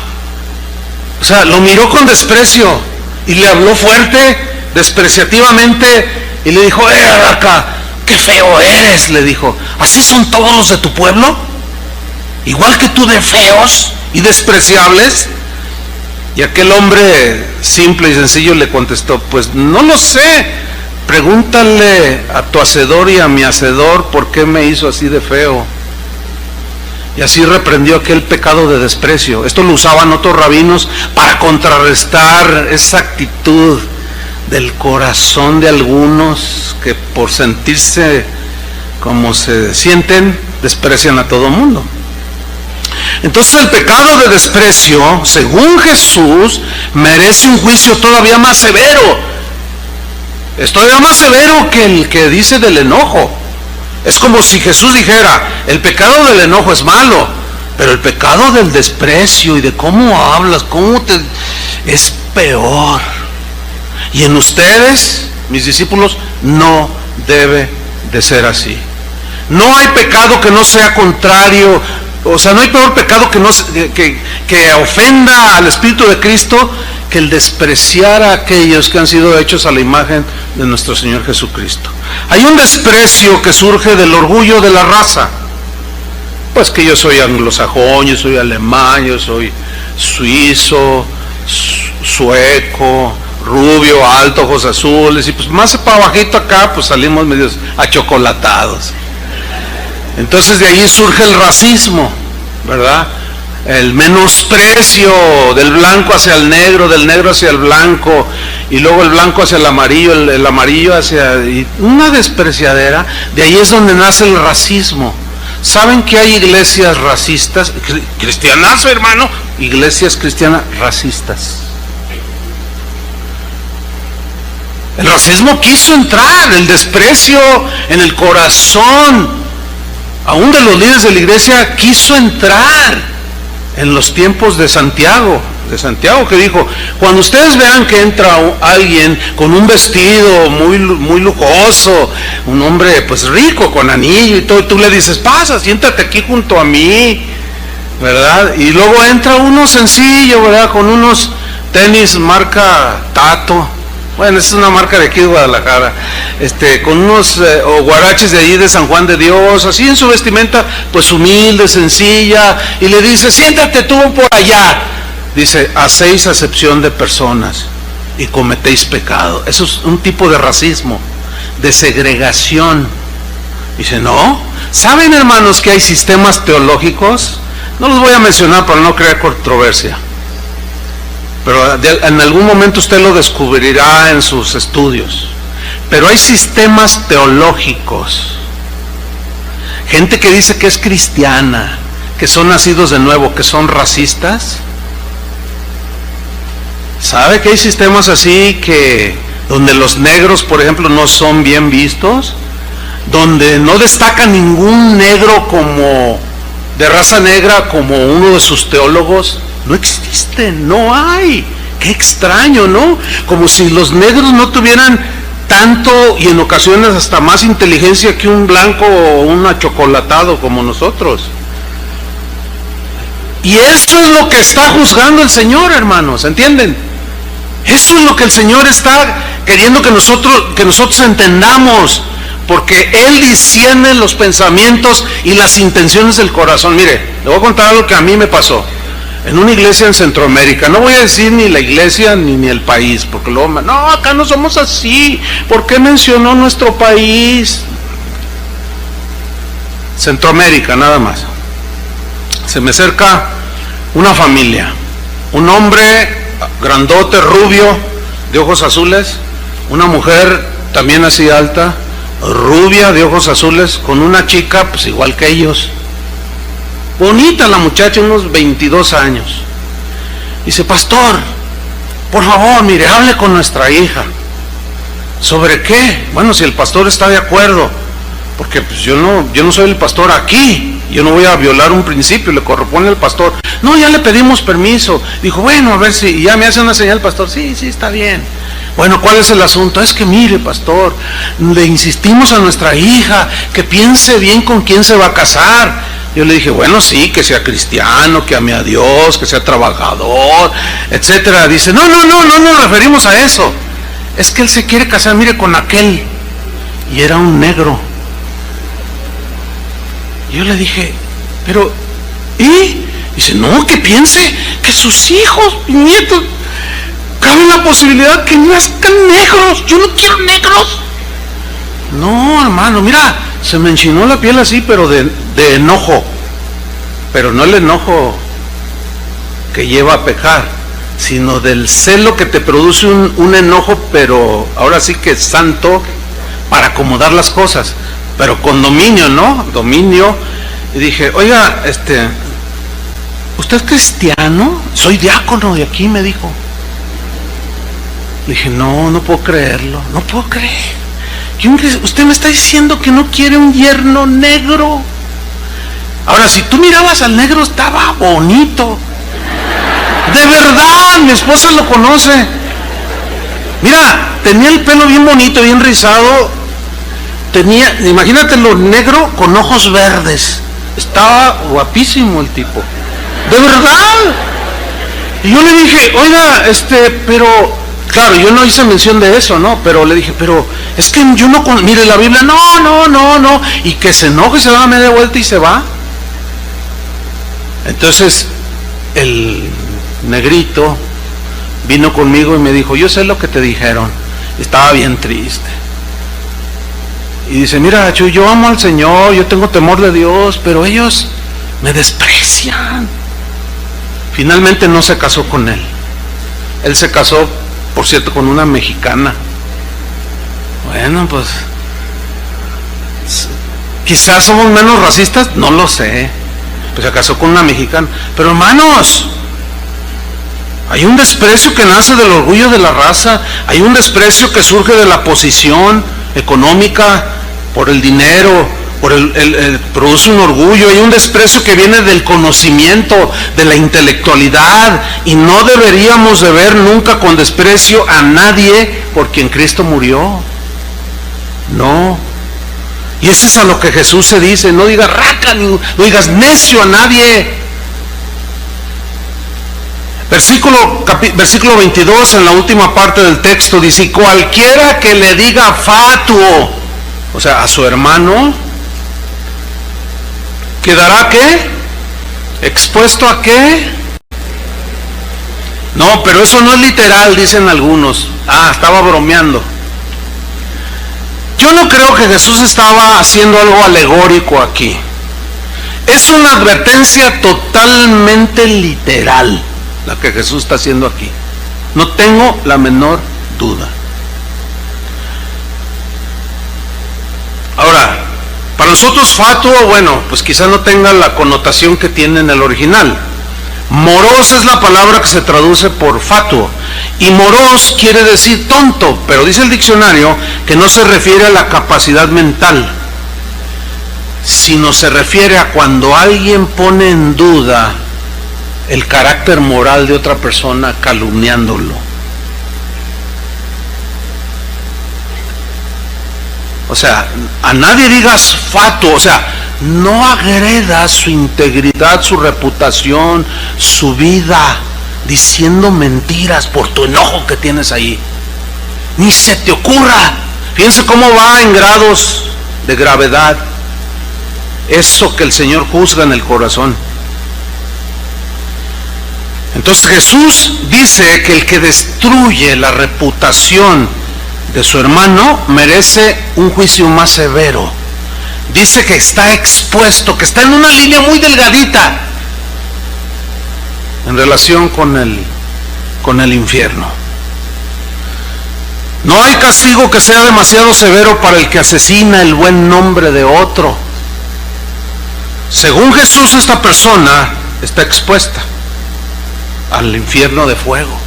Speaker 1: O sea, lo miró con desprecio y le habló fuerte, despreciativamente, y le dijo: ¡Raca! ¡Qué feo eres!, le dijo. ¿Así son todos los de tu pueblo? ¿Igual que tú de feos y despreciables? Y aquel hombre simple y sencillo le contestó: pues no lo sé, pregúntale a tu hacedor y a mi hacedor por qué me hizo así de feo. Y así reprendió aquel pecado de desprecio. Esto lo usaban otros rabinos para contrarrestar esa actitud del corazón de algunos que por sentirse como se sienten, desprecian a todo mundo. Entonces el pecado de desprecio, según Jesús, merece un juicio todavía más severo. Es todavía más severo que el que dice del enojo. Es como si Jesús dijera: el pecado del enojo es malo, pero el pecado del desprecio y de cómo hablas, es peor. Y en ustedes, mis discípulos, no debe de ser así. No hay pecado que no sea contrario. O sea, no hay peor pecado que ofenda al Espíritu de Cristo que el despreciar a aquellos que han sido hechos a la imagen de nuestro Señor Jesucristo. Hay un desprecio que surge del orgullo de la raza. Pues que yo soy anglosajón, yo soy alemán, yo soy suizo, sueco, rubio, alto, ojos azules, y pues más para bajito acá pues salimos medios achocolatados. Entonces de ahí surge el racismo, ¿verdad? El menosprecio del blanco hacia el negro, del negro hacia el blanco, y luego el blanco hacia el amarillo hacia... y una despreciadera. De ahí es donde nace el racismo. ¿Saben que hay iglesias racistas? Cristianazo, hermano. Iglesias cristianas racistas. El racismo quiso entrar, el desprecio en el corazón aún de los líderes de la iglesia quiso entrar en los tiempos de Santiago que dijo: cuando ustedes vean que entra alguien con un vestido muy lujoso, un hombre pues rico, con anillo y todo, y tú le dices: pasa, siéntate aquí junto a mí, ¿verdad? Y luego entra uno sencillo, ¿verdad? Con unos tenis marca Tato. Bueno, esa es una marca de aquí de Guadalajara, con unos guaraches de allí de San Juan de Dios, así en su vestimenta, pues humilde, sencilla, y le dice: siéntate tú por allá. Dice: hacéis acepción de personas y cometéis pecado. Eso es un tipo de racismo, de segregación. Dice: no. ¿Saben, hermanos, que hay sistemas teológicos? No los voy a mencionar para no crear controversia, pero en algún momento usted lo descubrirá en sus estudios. Pero hay sistemas teológicos, gente que dice que es cristiana, que son nacidos de nuevo, que son racistas. ¿Sabe que hay sistemas así donde los negros, por ejemplo, no son bien vistos? Donde no destaca ningún negro como de raza negra como uno de sus teólogos. No existen, no hay. Qué extraño, ¿no? Como si los negros no tuvieran tanto y en ocasiones hasta más inteligencia que un blanco o un achocolatado como nosotros. Y eso es lo que está juzgando el Señor, hermanos, ¿entienden? Eso es lo que el Señor está queriendo que nosotros entendamos, porque Él discierne los pensamientos y las intenciones del corazón. Mire, le voy a contar algo que a mí me pasó en una iglesia en Centroamérica. No voy a decir ni la iglesia ni el país, porque luego no, acá no somos así. ¿Por qué mencionó nuestro país? Centroamérica, nada más. Se me acerca una familia, un hombre grandote, rubio, de ojos azules, una mujer también así alta, rubia, de ojos azules, con una chica pues igual que ellos. Bonita la muchacha, unos 22 años. Dice: pastor, por favor, mire, hable con nuestra hija. ¿Sobre qué? Bueno, si el pastor está de acuerdo, porque pues yo no soy el pastor aquí. Yo no voy a violar un principio, le corresponde al pastor. No, ya le pedimos permiso. Dijo, bueno, a ver si, y ya me hace una señal el pastor. Sí, está bien. Bueno, ¿cuál es el asunto? Es que mire, pastor, le insistimos a nuestra hija que piense bien con quién se va a casar. Yo le dije, bueno, sí, que sea cristiano, que ame a Dios, que sea trabajador, etcétera. Dice, no nos referimos a eso. Es que él se quiere casar, mire, con aquel. Y era un negro. Yo le dije, pero, ¿y? Dice, no, que piense que sus hijos y nietos, cabe la posibilidad que nazcan negros. Yo no quiero negros. No, hermano, mira, se me enchinó la piel así, pero de enojo. Pero no el enojo que lleva a pecar, sino del celo que te produce un enojo, pero ahora sí que es santo, para acomodar las cosas, pero con dominio, ¿no? Dominio. Y dije, oiga, ¿usted es cristiano? Soy diácono de aquí, me dijo. Le dije, no puedo creerlo, no puedo creer. Usted me está diciendo que no quiere un yerno negro. Ahora, si tú mirabas al negro, estaba bonito. De verdad, mi esposa lo conoce. Mira, tenía el pelo bien bonito, bien rizado. Imagínatelo, negro con ojos verdes. Estaba guapísimo el tipo. De verdad. Y yo le dije, oiga, pero, claro, yo no hice mención de eso, ¿no? Pero le dije, pero, es que yo no, mire la Biblia, no. Y que se enoje, se da media vuelta y se va. Entonces, el negrito vino conmigo y me dijo, yo sé lo que te dijeron. Estaba bien triste. Y dice, mira, yo amo al Señor, yo tengo temor de Dios, pero ellos me desprecian. Finalmente no se casó con él. Él se casó, por cierto, con una mexicana. Bueno, pues quizás somos menos racistas, no lo sé. Pues se casó con una mexicana. Pero hermanos, hay un desprecio que nace del orgullo de la raza, hay un desprecio que surge de la posición económica, por el dinero, produce un orgullo, hay un desprecio que viene del conocimiento, de la intelectualidad, y no deberíamos de ver nunca con desprecio a nadie por quien Cristo murió. No. Y eso es a lo que Jesús se dice, no digas raca, no digas necio a nadie. Versículo 22, en la última parte del texto, dice, y cualquiera que le diga fatuo, o sea, a su hermano, ¿quedará qué? ¿Expuesto a qué? No, pero eso no es literal, dicen algunos. Estaba bromeando. Yo no creo que Jesús estaba haciendo algo alegórico aquí. Es una advertencia totalmente literal la que Jesús está haciendo aquí. No tengo la menor duda. Ahora, para nosotros fatuo, bueno, pues quizá no tenga la connotación que tiene en el original. Moros es la palabra que se traduce por fatuo. Y moros quiere decir tonto, pero dice el diccionario que no se refiere a la capacidad mental, sino se refiere a cuando alguien pone en duda el carácter moral de otra persona calumniándolo. O sea, a nadie digas fatuo, o sea, no agredas su integridad, su reputación, su vida, diciendo mentiras por tu enojo que tienes ahí. Ni se te ocurra. Fíjense cómo va en grados de gravedad eso que el Señor juzga en el corazón. Entonces Jesús dice que el que destruye la reputación de su hermano merece un juicio más severo. Dice que está expuesto, que está en una línea muy delgadita en relación con el infierno. No hay castigo que sea demasiado severo para el que asesina el buen nombre de otro. Según Jesús, esta persona está expuesta al infierno de fuego.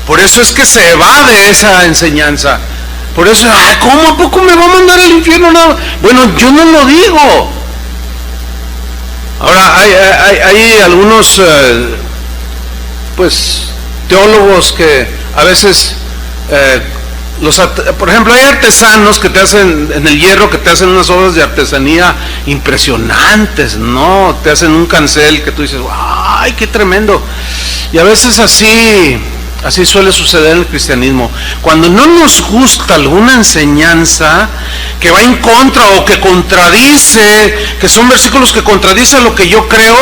Speaker 1: Por eso es que se evade esa enseñanza. Por eso, ¿cómo a poco me va a mandar al infierno? No. Bueno, yo no lo digo. Ahora, hay algunos, pues, teólogos que a veces, por ejemplo, hay artesanos que te hacen, en el hierro, que te hacen unas obras de artesanía impresionantes, ¿no? Te hacen un cancel que tú dices, ¡ay, qué tremendo! Y a veces así suele suceder en el cristianismo. Cuando no nos gusta alguna enseñanza que va en contra o que contradice, que son versículos que contradicen lo que yo creo,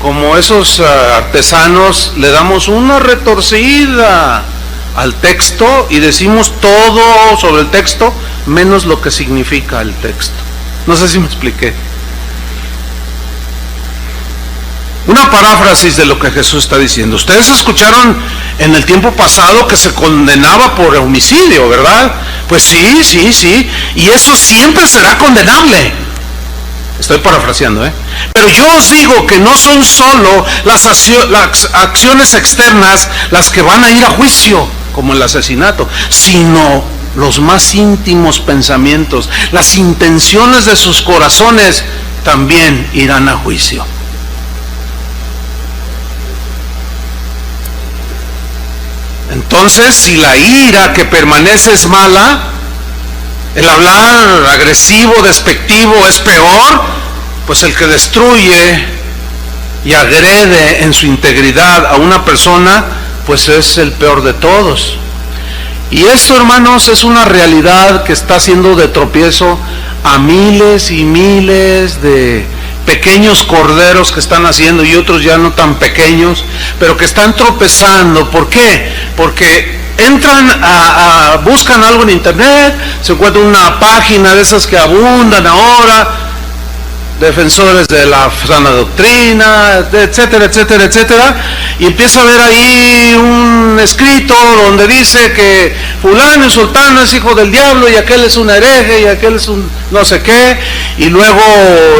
Speaker 1: como esos artesanos, le damos una retorcida al texto y decimos todo sobre el texto menos lo que significa el texto. No sé si me expliqué. Una paráfrasis de lo que Jesús está diciendo. Ustedes escucharon en el tiempo pasado que se condenaba por homicidio, ¿verdad? Pues sí, y eso siempre será condenable. Estoy parafraseando, Pero yo os digo que no son solo las acciones externas las que van a ir a juicio, como el asesinato, sino los más íntimos pensamientos, las intenciones de sus corazones también irán a juicio. Entonces, si la ira que permanece es mala, el hablar agresivo, despectivo es peor, pues el que destruye y agrede en su integridad a una persona, pues es el peor de todos. Y esto, hermanos, es una realidad que está haciendo de tropiezo a miles y miles de pequeños corderos que están haciendo, y otros ya no tan pequeños, pero que están tropezando. ¿Por qué? Porque entran buscan algo en internet, se encuentran una página de esas que abundan ahora, defensores de la sana doctrina, etcétera, etcétera, etcétera, y empieza a ver ahí un escrito donde dice que fulano y sultano es hijo del diablo, y aquel es un hereje, y aquel es un no sé qué, y luego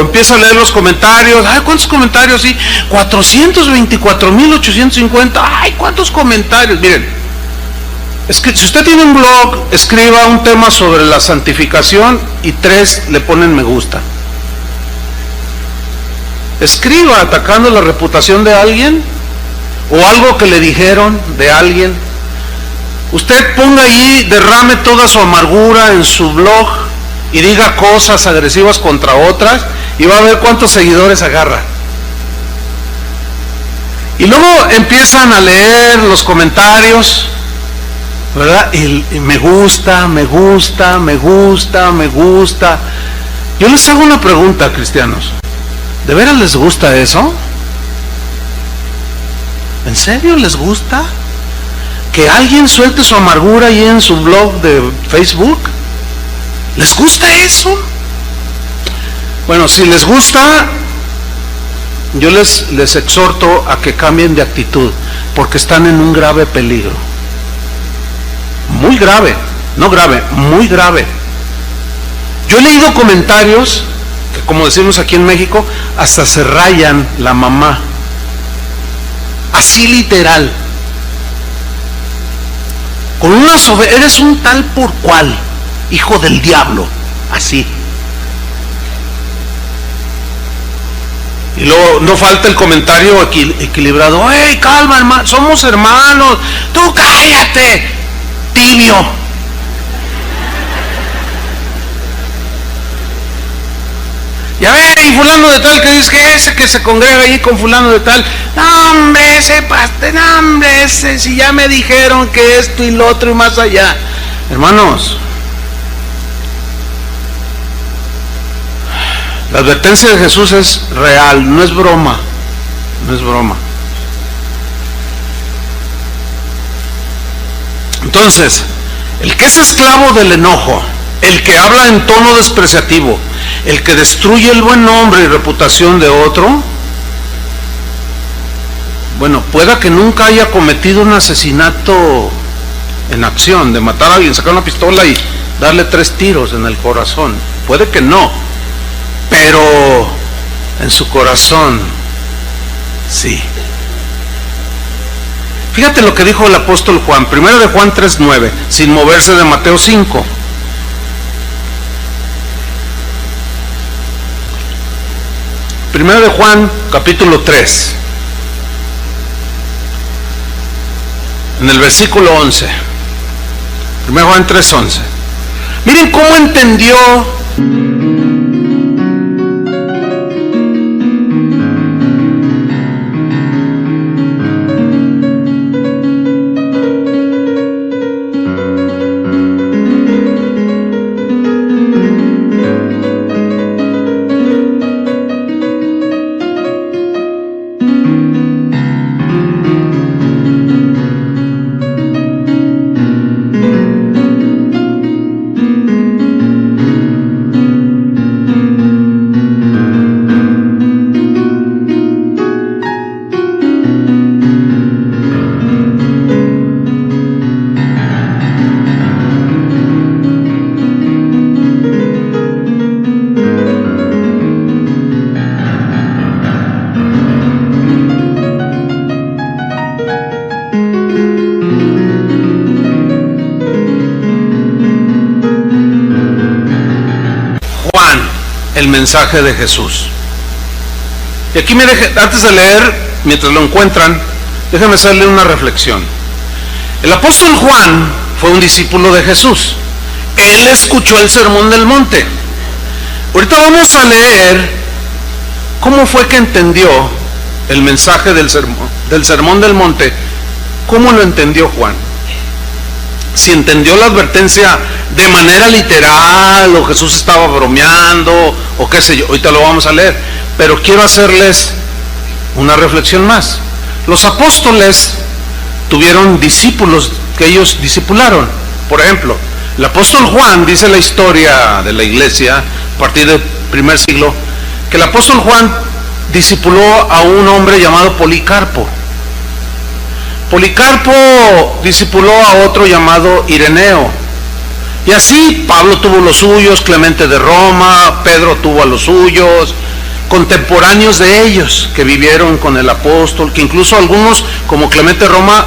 Speaker 1: empieza a leer los comentarios. ¡Ay, cuántos comentarios! Sí, 424,850. ¡Ay, cuántos comentarios! Miren, es que si usted tiene un blog, escriba un tema sobre la santificación y 3 le ponen me gusta. Escriba atacando la reputación de alguien o algo que le dijeron de alguien. Usted ponga ahí, derrame toda su amargura en su blog y diga cosas agresivas contra otras, y va a ver cuántos seguidores agarra. Y luego empiezan a leer los comentarios, ¿verdad? Y me gusta, me gusta, me gusta, me gusta. Yo les hago una pregunta, cristianos. ¿De veras les gusta eso? ¿En serio les gusta que alguien suelte su amargura ahí en su blog de Facebook? ¿Les gusta eso? Bueno, si les gusta, yo les exhorto a que cambien de actitud, porque están en un grave peligro. Muy grave, no grave, muy grave. Yo he leído comentarios que, como decimos aquí en México, hasta se rayan la mamá. Así literal. Con una eres un tal por cual, hijo del diablo, así. Y luego no falta el comentario equilibrado. ¡Ey, calma, hermano! Somos hermanos. ¡Tú cállate, tibio! Y a ver, y fulano de tal que dice que ese que se congrega ahí con fulano de tal, no hombre, ese pastor, no hombre, ese, si ya me dijeron que esto y lo otro y más allá. Hermanos, la advertencia de Jesús es real, no es broma, no es broma. Entonces, el que es esclavo del enojo, el que habla en tono despreciativo, el que destruye el buen nombre y reputación de otro, bueno, pueda que nunca haya cometido un asesinato en acción, de matar a alguien, sacar una pistola y darle 3 tiros en el corazón, puede que no, pero en su corazón, sí. Fíjate lo que dijo el apóstol Juan, 1 de Juan 3:9, sin moverse de Mateo 5. Primero de Juan, capítulo 3, en el versículo 11. Primero Juan 3:11. Miren cómo entendió el mensaje de Jesús. Y aquí antes de leer, mientras lo encuentran, déjenme hacerle una reflexión. El apóstol Juan fue un discípulo de Jesús. Él escuchó el sermón del monte. Ahorita vamos a leer cómo fue que entendió el mensaje del sermón del monte. ¿Cómo lo entendió Juan? Si entendió la advertencia de manera literal, o Jesús estaba bromeando, o qué sé yo, ahorita lo vamos a leer, pero quiero hacerles una reflexión más. Los apóstoles tuvieron discípulos que ellos discipularon. Por ejemplo, el apóstol Juan, dice la historia de la iglesia, a partir del primer siglo, que el apóstol Juan discipuló a un hombre llamado Policarpo. Policarpo discipuló a otro llamado Ireneo. Y así Pablo tuvo los suyos, Clemente de Roma, Pedro tuvo a los suyos, contemporáneos de ellos que vivieron con el apóstol, que incluso algunos, como Clemente de Roma,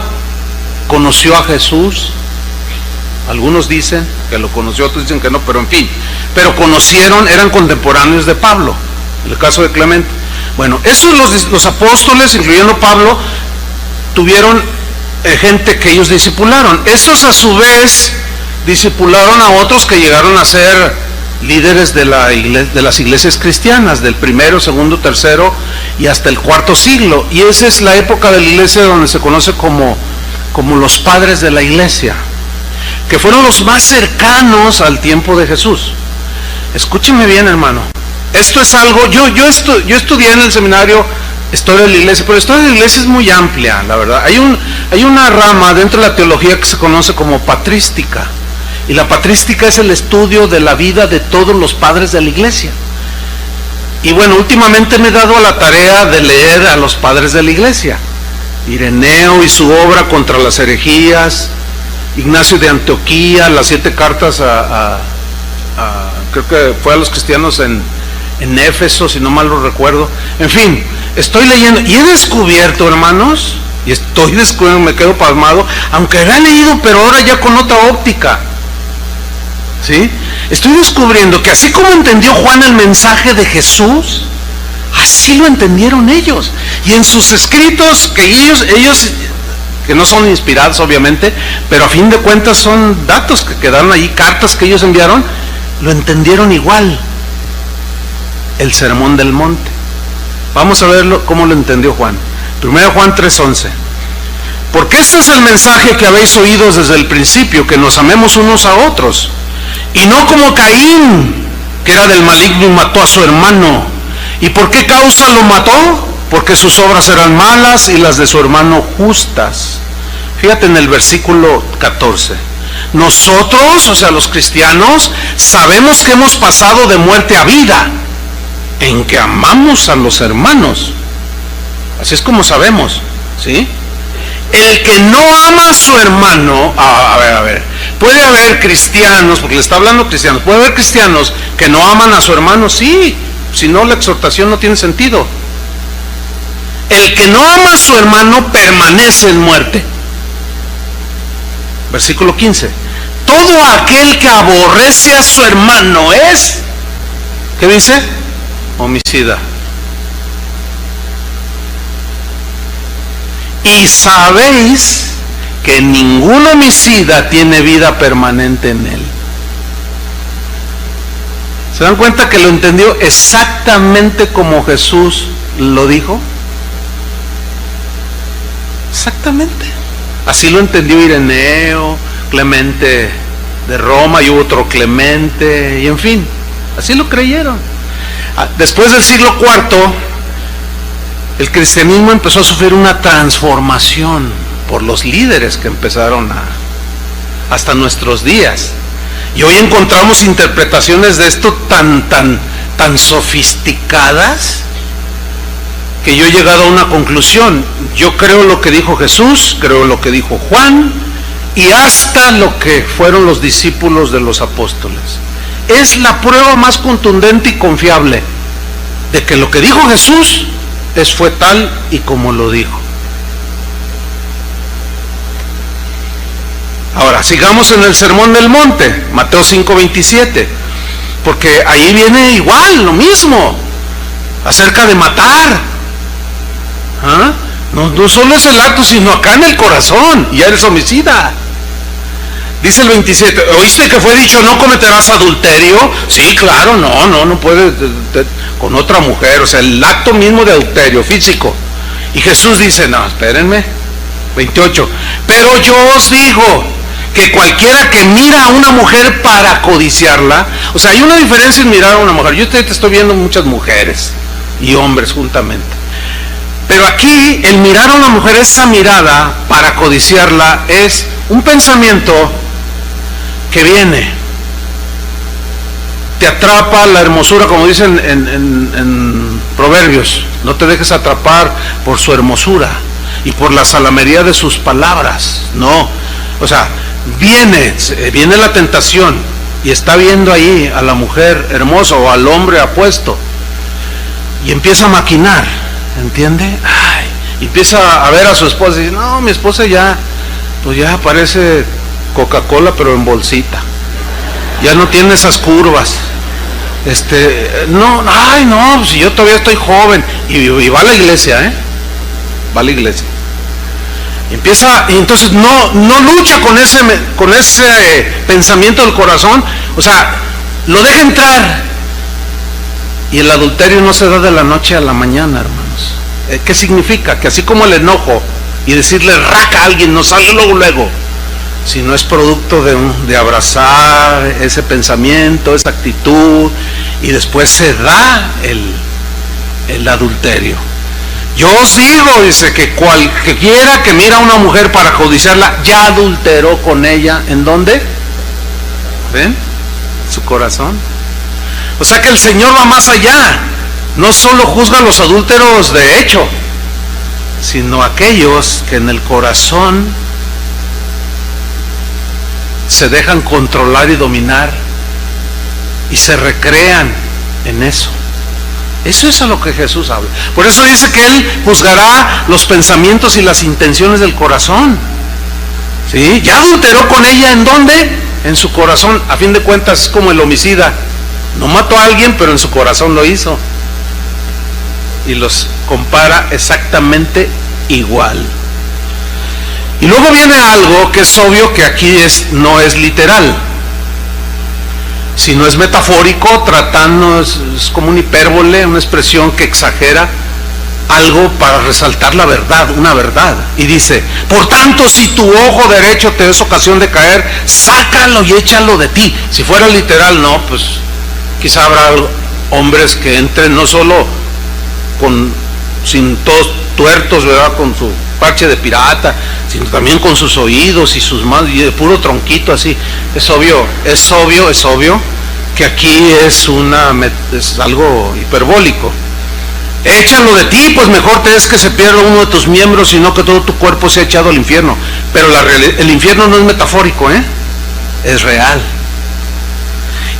Speaker 1: conoció a Jesús. Algunos dicen que lo conoció, otros dicen que no, pero en fin, pero conocieron, eran contemporáneos de Pablo, en el caso de Clemente. Bueno, esos los apóstoles, incluyendo Pablo, tuvieron gente que ellos discipularon. Esos a su vez discipularon a otros que llegaron a ser líderes de las iglesias cristianas, del primero, segundo, tercero y hasta el cuarto siglo. Y esa es la época de la iglesia donde se conoce como los padres de la iglesia, que fueron los más cercanos al tiempo de Jesús. Escúchenme bien, hermano. Esto es algo, yo estudié en el seminario historia de la iglesia, pero la historia de la iglesia es muy amplia, la verdad. Hay una rama dentro de la teología que se conoce como patrística, y la patrística es el estudio de la vida de todos los padres de la iglesia. Y bueno, últimamente me he dado a la tarea de leer a los padres de la iglesia: Ireneo y su obra contra las herejías, Ignacio de Antioquía, las 7 cartas creo que fue a los cristianos en Éfeso, si no mal lo recuerdo. En fin, estoy leyendo y he descubierto, hermanos, me quedo pasmado, aunque había leído, pero ahora ya con otra óptica, ¿sí? Estoy descubriendo que así como entendió Juan el mensaje de Jesús, así lo entendieron ellos. Y en sus escritos, que ellos que no son inspirados obviamente, pero a fin de cuentas son datos que quedaron ahí, cartas que ellos enviaron, lo entendieron igual. El sermón del monte. Vamos a verlo cómo lo entendió Juan. Primero Juan 3:11. Porque este es el mensaje que habéis oído desde el principio, que nos amemos unos a otros, y no como Caín, que era del maligno y mató a su hermano. ¿Y por qué causa lo mató? Porque sus obras eran malas y las de su hermano justas. Fíjate en el versículo 14. Nosotros, o sea los cristianos, sabemos que hemos pasado de muerte a vida, en que amamos a los hermanos. Así es como sabemos, ¿sí? El que no ama a su hermano, a ver, puede haber cristianos, porque le está hablando cristianos, puede haber cristianos que no aman a su hermano, sí, si no la exhortación no tiene sentido. El que no ama a su hermano permanece en muerte. Versículo 15. Todo aquel que aborrece a su hermano es, ¿qué dice? Homicida. y sabéis que ningún homicida tiene vida permanente en él. ¿Se dan cuenta que lo entendió exactamente como Jesús lo dijo? Exactamente. Así lo entendió Ireneo, Clemente de Roma, y otro Clemente, y en fin, así lo creyeron. Después del siglo IV, el cristianismo empezó a sufrir una transformación por los líderes que empezaron hasta nuestros días. Y hoy encontramos interpretaciones de esto tan sofisticadas que yo he llegado a una conclusión. Yo creo lo que dijo Jesús, creo lo que dijo Juan y hasta lo que fueron los discípulos de los apóstoles. Es la prueba más contundente y confiable de que lo que dijo Jesús fue tal y como lo dijo. Ahora, sigamos en el Sermón del Monte, Mateo 5:27, porque ahí viene igual, lo mismo, acerca de matar. ¿Ah? No solo es el acto, sino acá en el corazón, ya eres homicida. Dice el 27, ¿oíste que fue dicho no cometerás adulterio? Sí, claro, no puedes con otra mujer, o sea, el acto mismo de adulterio físico. Y Jesús dice, no, espérenme, 28, pero yo os digo que cualquiera que mira a una mujer para codiciarla, o sea, hay una diferencia en mirar a una mujer. Yo te estoy viendo muchas mujeres y hombres juntamente, pero aquí el mirar a una mujer, esa mirada para codiciarla, es un pensamiento que viene, te atrapa la hermosura, como dicen en Proverbios, no te dejes atrapar por su hermosura y por la salamería de sus palabras, no, o sea, viene la tentación y está viendo ahí a la mujer hermosa o al hombre apuesto y empieza a maquinar, ¿entiende? Y empieza a ver a su esposa y dice, no, mi esposa ya parece Coca-Cola pero en bolsita, ya no tiene esas curvas, no, si yo todavía estoy joven, y va a la iglesia, va a la iglesia. Y entonces no lucha con ese pensamiento del corazón, o sea, lo deja entrar. Y el adulterio no se da de la noche a la mañana, hermanos. ¿Qué significa? Que así como el enojo y decirle raca a alguien no sale luego, sino es producto de abrazar ese pensamiento, esa actitud, y después se da el adulterio. Yo os digo, dice, que cualquiera que mira a una mujer para codiciarla, ya adulteró con ella. ¿En dónde? ¿Ven? Su corazón. O sea que el Señor va más allá. No solo juzga a los adúlteros de hecho, sino a aquellos que en el corazón se dejan controlar y dominar y se recrean en eso. Eso es a lo que Jesús habla. Por eso dice que Él juzgará los pensamientos y las intenciones del corazón. ¿Sí? Ya adulteró con ella, ¿en dónde? En su corazón. A fin de cuentas es como el homicida. No mató a alguien, pero en su corazón lo hizo. Y los compara exactamente igual. Y luego viene algo que es obvio que aquí no es literal, sino es metafórico, es como una hipérbole, una expresión que exagera algo para resaltar la verdad, una verdad. Y dice, por tanto, si tu ojo derecho te es ocasión de caer, sácalo y échalo de ti. Si fuera literal, no, pues quizá habrá hombres que entren no solo sin todos tuertos, ¿verdad?, con su parche de pirata, sino también con sus oídos y sus manos, y de puro tronquito así. Es obvio que aquí es algo hiperbólico. Échalo de ti, pues mejor te es que se pierda uno de tus miembros, sino que todo tu cuerpo sea echado al infierno. Pero el infierno no es metafórico, es real.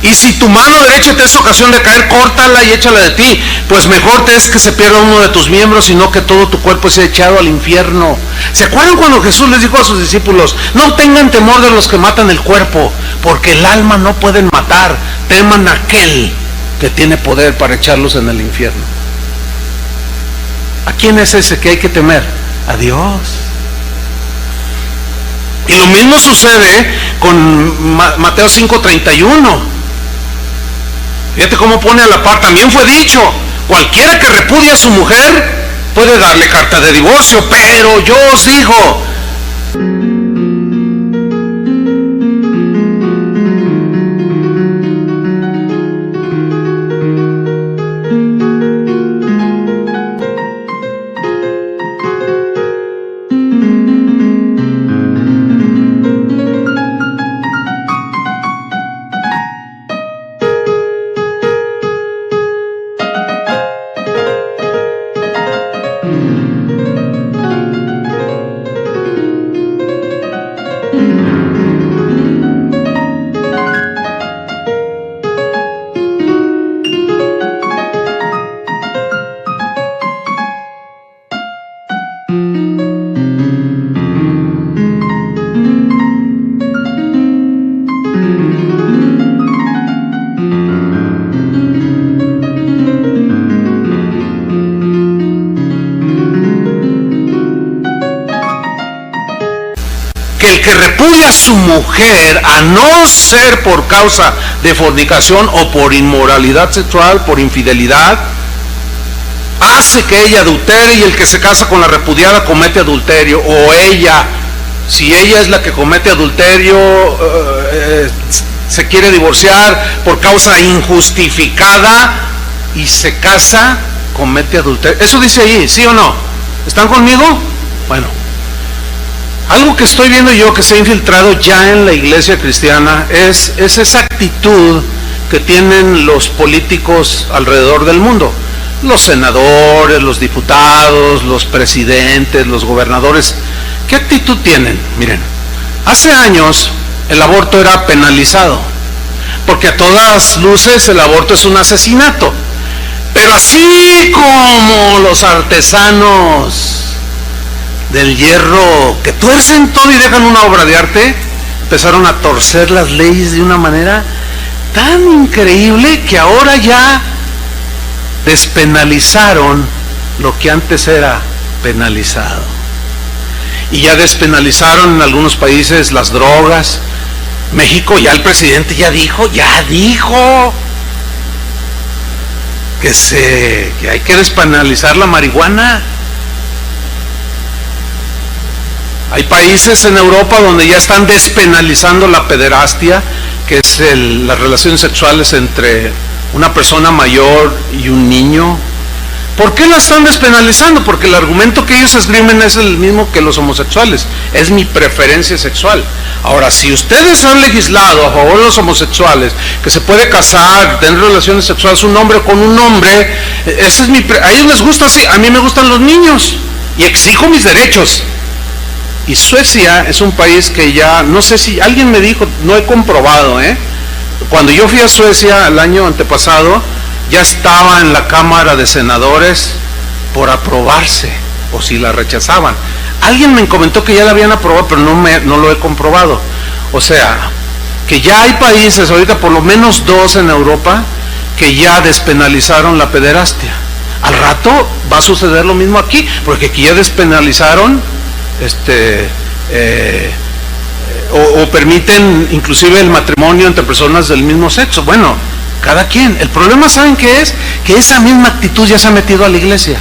Speaker 1: Y si tu mano derecha te es ocasión de caer, córtala y échala de ti, pues mejor te es que se pierda uno de tus miembros, sino que todo tu cuerpo sea echado al infierno. ¿Se acuerdan cuando Jesús les dijo a sus discípulos, no tengan temor de los que matan el cuerpo, porque el alma no pueden matar, teman a aquel que tiene poder para echarlos en el infierno? ¿A quién es ese que hay que temer? a Dios. Y lo mismo sucede con Mateo 5:31. Fíjate cómo pone a la par. También fue dicho: cualquiera que repudie a su mujer puede darle carta de divorcio, pero yo os digo. El que repudia a su mujer, a no ser por causa de fornicación o por inmoralidad sexual, por infidelidad, hace que ella adultere, y el que se casa con la repudiada comete adulterio. O ella, si ella es la que comete adulterio, se quiere divorciar por causa injustificada y se casa, comete adulterio. Eso dice ahí, ¿sí o no? ¿Están conmigo? Bueno. Algo que estoy viendo yo que se ha infiltrado ya en la iglesia cristiana es esa actitud que tienen los políticos alrededor del mundo. Los senadores, los diputados, los presidentes, los gobernadores. ¿Qué actitud tienen? Miren, hace años el aborto era penalizado, porque a todas luces el aborto es un asesinato. Pero así como los artesanos del hierro que tuercen todo y dejan una obra de arte, empezaron a torcer las leyes de una manera tan increíble que ahora ya despenalizaron lo que antes era penalizado. Y ya despenalizaron en algunos países las drogas. México, ya el presidente ya dijo que hay que despenalizar la marihuana. Hay países en Europa donde ya están despenalizando la pederastia, que es las relaciones sexuales entre una persona mayor y un niño. ¿Por qué la están despenalizando? Porque el argumento que ellos esgrimen es el mismo que los homosexuales: es mi preferencia sexual. Ahora, si ustedes han legislado a favor de los homosexuales, que se puede casar, tener relaciones sexuales un hombre con un hombre, a ellos les gusta así, a mí me gustan los niños y exijo mis derechos. Y Suecia es un país que ya, no sé si alguien me dijo, no he comprobado, cuando yo fui a Suecia el año antepasado, ya estaba en la Cámara de Senadores por aprobarse, o si la rechazaban. Alguien me comentó que ya la habían aprobado, pero no lo he comprobado. O sea, que ya hay países, ahorita por lo menos 2 en Europa, que ya despenalizaron la pederastia. Al rato va a suceder lo mismo aquí, porque aquí ya despenalizaron o permiten inclusive el matrimonio entre personas del mismo sexo. Bueno, cada quien. El problema, ¿saben qué es? Que esa misma actitud ya se ha metido a la iglesia.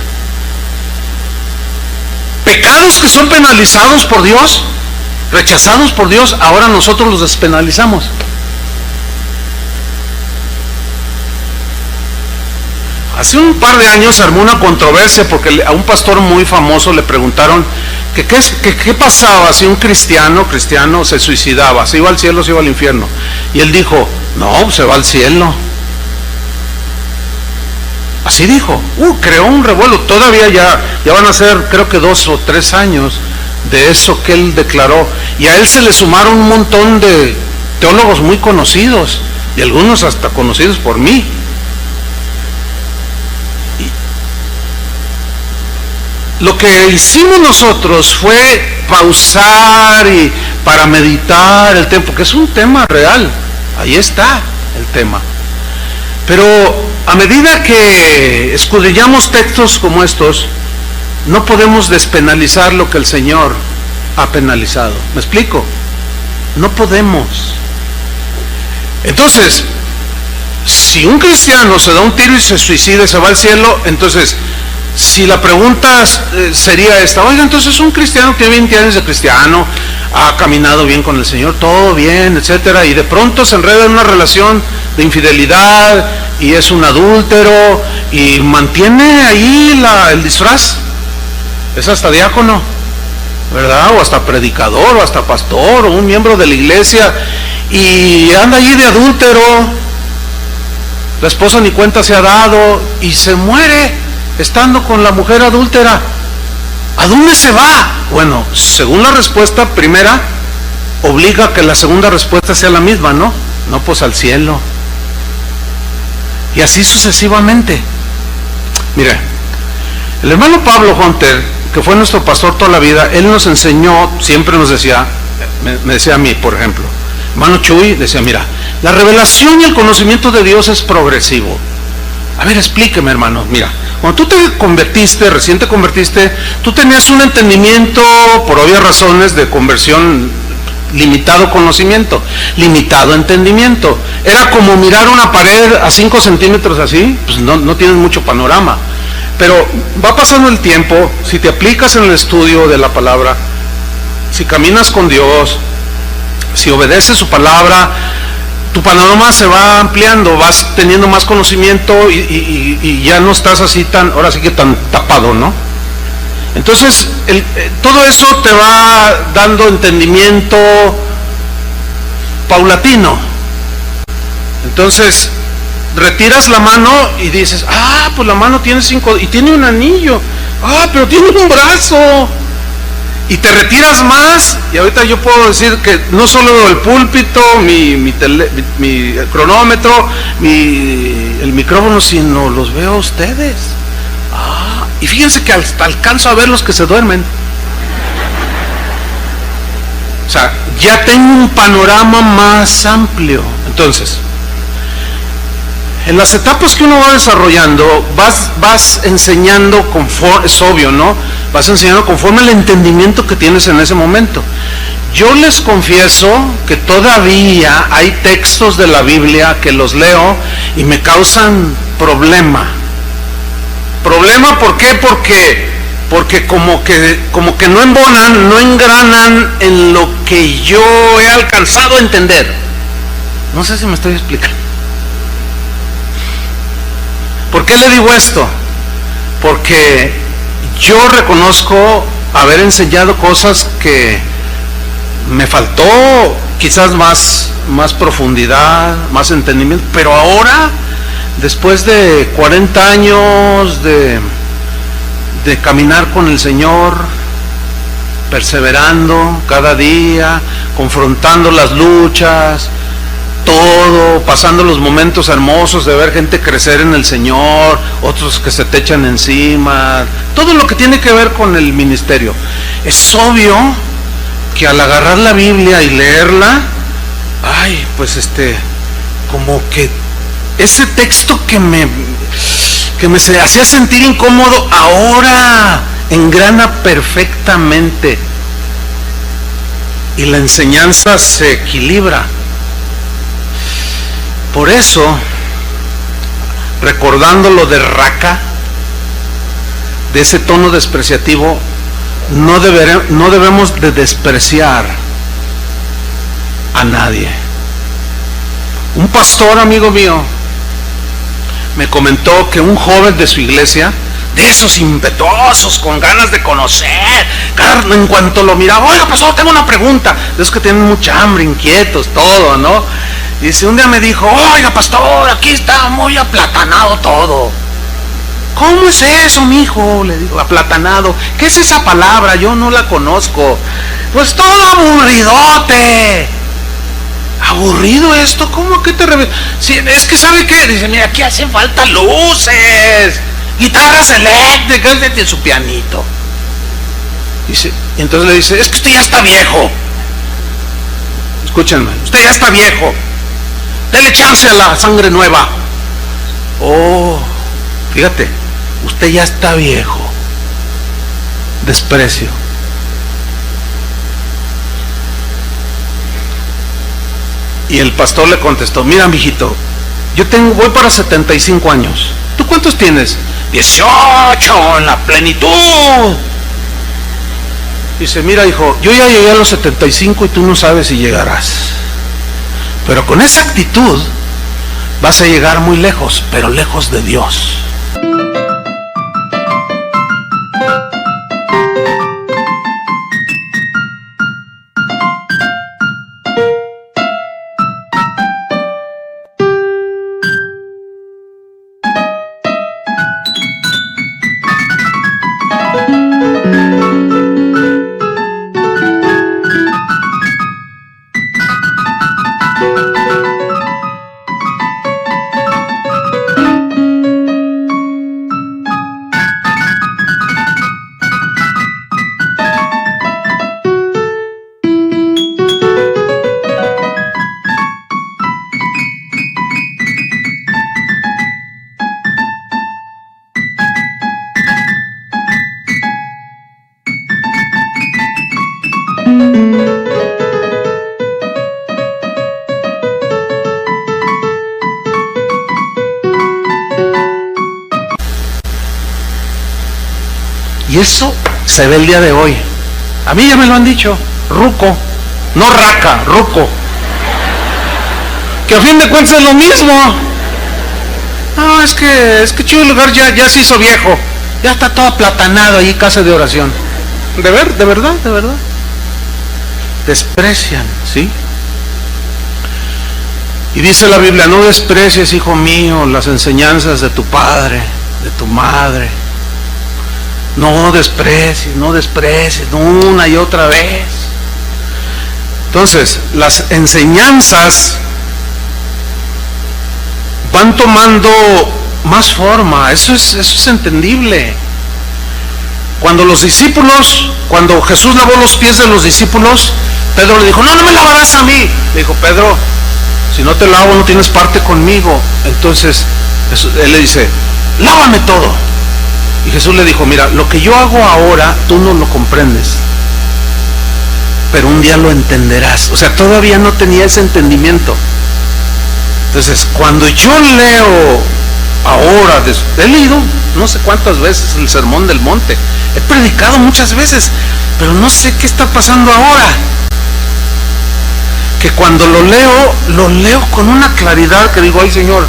Speaker 1: Pecados que son penalizados por Dios, rechazados por Dios, ahora nosotros los despenalizamos. Hace un par de años se armó una controversia porque a un pastor muy famoso le preguntaron que qué pasaba si un cristiano se suicidaba, se iba al cielo, se iba al infierno. Y él dijo: no, se va al cielo. Así dijo. Creó un revuelo. Todavía ya van a ser, creo que 2 o 3 años de eso que él declaró. Y a él se le sumaron un montón de teólogos muy conocidos, y algunos hasta conocidos por mí. Lo que hicimos nosotros fue pausar y para meditar el tema, porque es un tema real, ahí está el tema. Pero a medida que escudriñamos textos como estos, no podemos despenalizar lo que el Señor ha penalizado. ¿Me explico? No podemos. Entonces, si un cristiano se da un tiro y se suicida y se va al cielo, entonces, si la pregunta sería esta: oiga, entonces un cristiano que tiene 20 años de cristiano, ha caminado bien con el Señor, todo bien, etcétera, y de pronto se enreda en una relación de infidelidad y es un adúltero y mantiene ahí el disfraz, es hasta diácono, ¿verdad? O hasta predicador, o hasta pastor, o un miembro de la iglesia, y anda allí de adúltero, la esposa ni cuenta se ha dado y se muere estando con la mujer adúltera. ¿A dónde se va? Bueno, según la respuesta primera, obliga a que la segunda respuesta sea la misma, ¿no? No, pues al cielo. Y así sucesivamente. Mire, el hermano Pablo Hunter, que fue nuestro pastor toda la vida, él nos enseñó, siempre nos decía, me decía a mí, por ejemplo, hermano Chuy, decía: mira, la revelación y el conocimiento de Dios es progresivo. A ver, explíqueme, hermano. Mira, cuando tú te convertiste, recién te convertiste, tú tenías un entendimiento, por obvias razones de conversión, limitado conocimiento, limitado entendimiento. Era como mirar una pared a 5 centímetros así, pues no tienes mucho panorama. Pero va pasando el tiempo, si te aplicas en el estudio de la palabra, si caminas con Dios, si obedeces su palabra, tu panorama se va ampliando, vas teniendo más conocimiento y ya no estás así ahora sí que tan tapado, ¿no? Entonces, todo eso te va dando entendimiento paulatino. Entonces, retiras la mano y dices: ah, pues la mano tiene 5, y tiene un anillo, ah, pero tiene un brazo. Y te retiras más, y ahorita yo puedo decir que no solo el púlpito, mi cronómetro, el micrófono, sino los veo a ustedes. Y fíjense que hasta alcanzo a ver los que se duermen. O sea, ya tengo un panorama más amplio. Entonces, en las etapas que uno va desarrollando, vas enseñando conforme, es obvio, ¿no? Vas enseñando conforme al entendimiento que tienes en ese momento. Yo les confieso que todavía hay textos de la Biblia que los leo y me causan problema. ¿Problema por qué? Porque como que no embonan, no engranan en lo que yo he alcanzado a entender. No sé si me estoy explicando. ¿Por qué le digo esto? Porque yo reconozco haber enseñado cosas que me faltó quizás más profundidad, más entendimiento, pero ahora, después de 40 años de caminar con el Señor, perseverando cada día, confrontando las luchas, todo, pasando los momentos hermosos de ver gente crecer en el Señor, otros que se te echan encima, todo lo que tiene que ver con el ministerio. Es obvio que al agarrar la Biblia y leerla, pues como que ese texto que me hacía sentir incómodo, ahora engrana perfectamente y la enseñanza se equilibra. Por eso, recordando lo de Raca, de ese tono despreciativo, no debemos de despreciar a nadie. Un pastor amigo mío me comentó que un joven de su iglesia, de esos impetuosos, con ganas de conocer, en cuanto lo miraba: oiga, pastor, tengo una pregunta, de esos que tienen mucha hambre, inquietos, todo, ¿no? Y dice, un día me dijo: oiga, pastor, aquí está muy aplatanado todo. ¿Cómo es eso, mijo? Le digo: aplatanado. ¿Qué es esa palabra? Yo no la conozco. Pues todo aburridote. ¿Aburrido esto? ¿Cómo? ¿A qué te refieres? Sí, es que ¿sabe qué? Dice: mira, aquí hacen falta luces, guitarras eléctricas, de su pianito. Dice, y entonces le dice: es que usted ya está viejo. Escúchenme, usted ya está viejo. Dele chance a la sangre nueva. Oh, fíjate, usted ya está viejo. desprecio. Y el pastor le contestó, mira, mijito, voy para 75 años. ¿Tú cuántos tienes? 18, en la plenitud. Dice, mira, hijo, yo ya llegué a los 75 y tú no sabes si llegarás. Pero con esa actitud vas a llegar muy lejos, pero lejos de Dios. Y eso se ve el día de hoy. A mí ya me lo han dicho, ruco, no raca, ruco. Que a fin de cuentas es lo mismo. No, es que chido el lugar ya se hizo viejo. Ya está todo aplatanado ahí, casa de oración. De verdad. Desprecian, ¿sí? Y dice la Biblia, no desprecies, hijo mío, las enseñanzas de tu padre, de tu madre. No desprecies, una y otra vez. Entonces, las enseñanzas van tomando más forma, eso es entendible. Cuando Jesús lavó los pies de los discípulos, Pedro le dijo, no me lavarás a mí. Le dijo, Pedro, si no te lavo no tienes parte conmigo. Entonces, él le dice, lávame todo. Y Jesús le dijo, mira, lo que yo hago ahora, tú no lo comprendes, pero un día lo entenderás. O sea, todavía no tenía ese entendimiento. Entonces, cuando yo leo ahora, he leído no sé cuántas veces el Sermón del Monte, he predicado muchas veces, pero no sé qué está pasando ahora. Que cuando lo leo con una claridad que digo, ay Señor,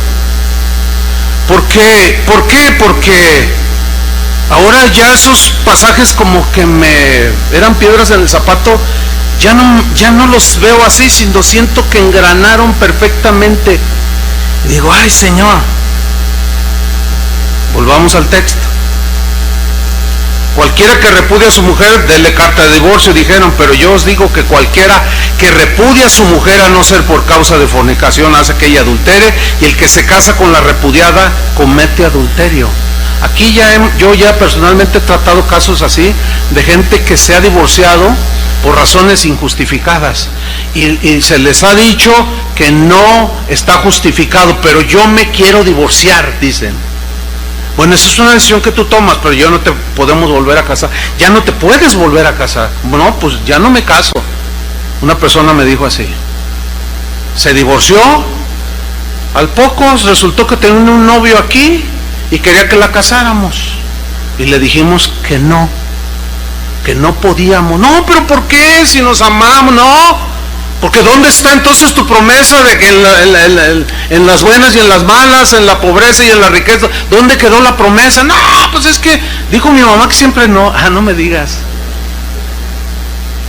Speaker 1: ¿por qué? Porque ahora ya esos pasajes como que me eran piedras en el zapato, ya no los veo así, sino siento que engranaron perfectamente. Y digo, ay Señor, volvamos al texto. Cualquiera que repudia a su mujer, dele carta de divorcio, dijeron, pero yo os digo que cualquiera que repudia a su mujer a no ser por causa de fornicación hace que ella adultere, y el que se casa con la repudiada comete adulterio. Aquí yo ya personalmente he tratado casos así, de gente que se ha divorciado por razones injustificadas, y se les ha dicho que no está justificado, pero yo me quiero divorciar, dicen. Bueno, esa es una decisión que tú tomas, pero yo no te podemos volver a casar. Ya no te puedes volver a casar. No, pues ya no me caso. Una persona me dijo así, se divorció, al poco resultó que tenía un novio aquí y quería que la casáramos, y le dijimos que no podíamos. No, pero ¿por qué? Si nos amamos. No, porque ¿dónde está entonces tu promesa de que en las buenas y en las malas, en la pobreza y en la riqueza? ¿Dónde quedó la promesa? No, pues es que dijo mi mamá que siempre no. No me digas.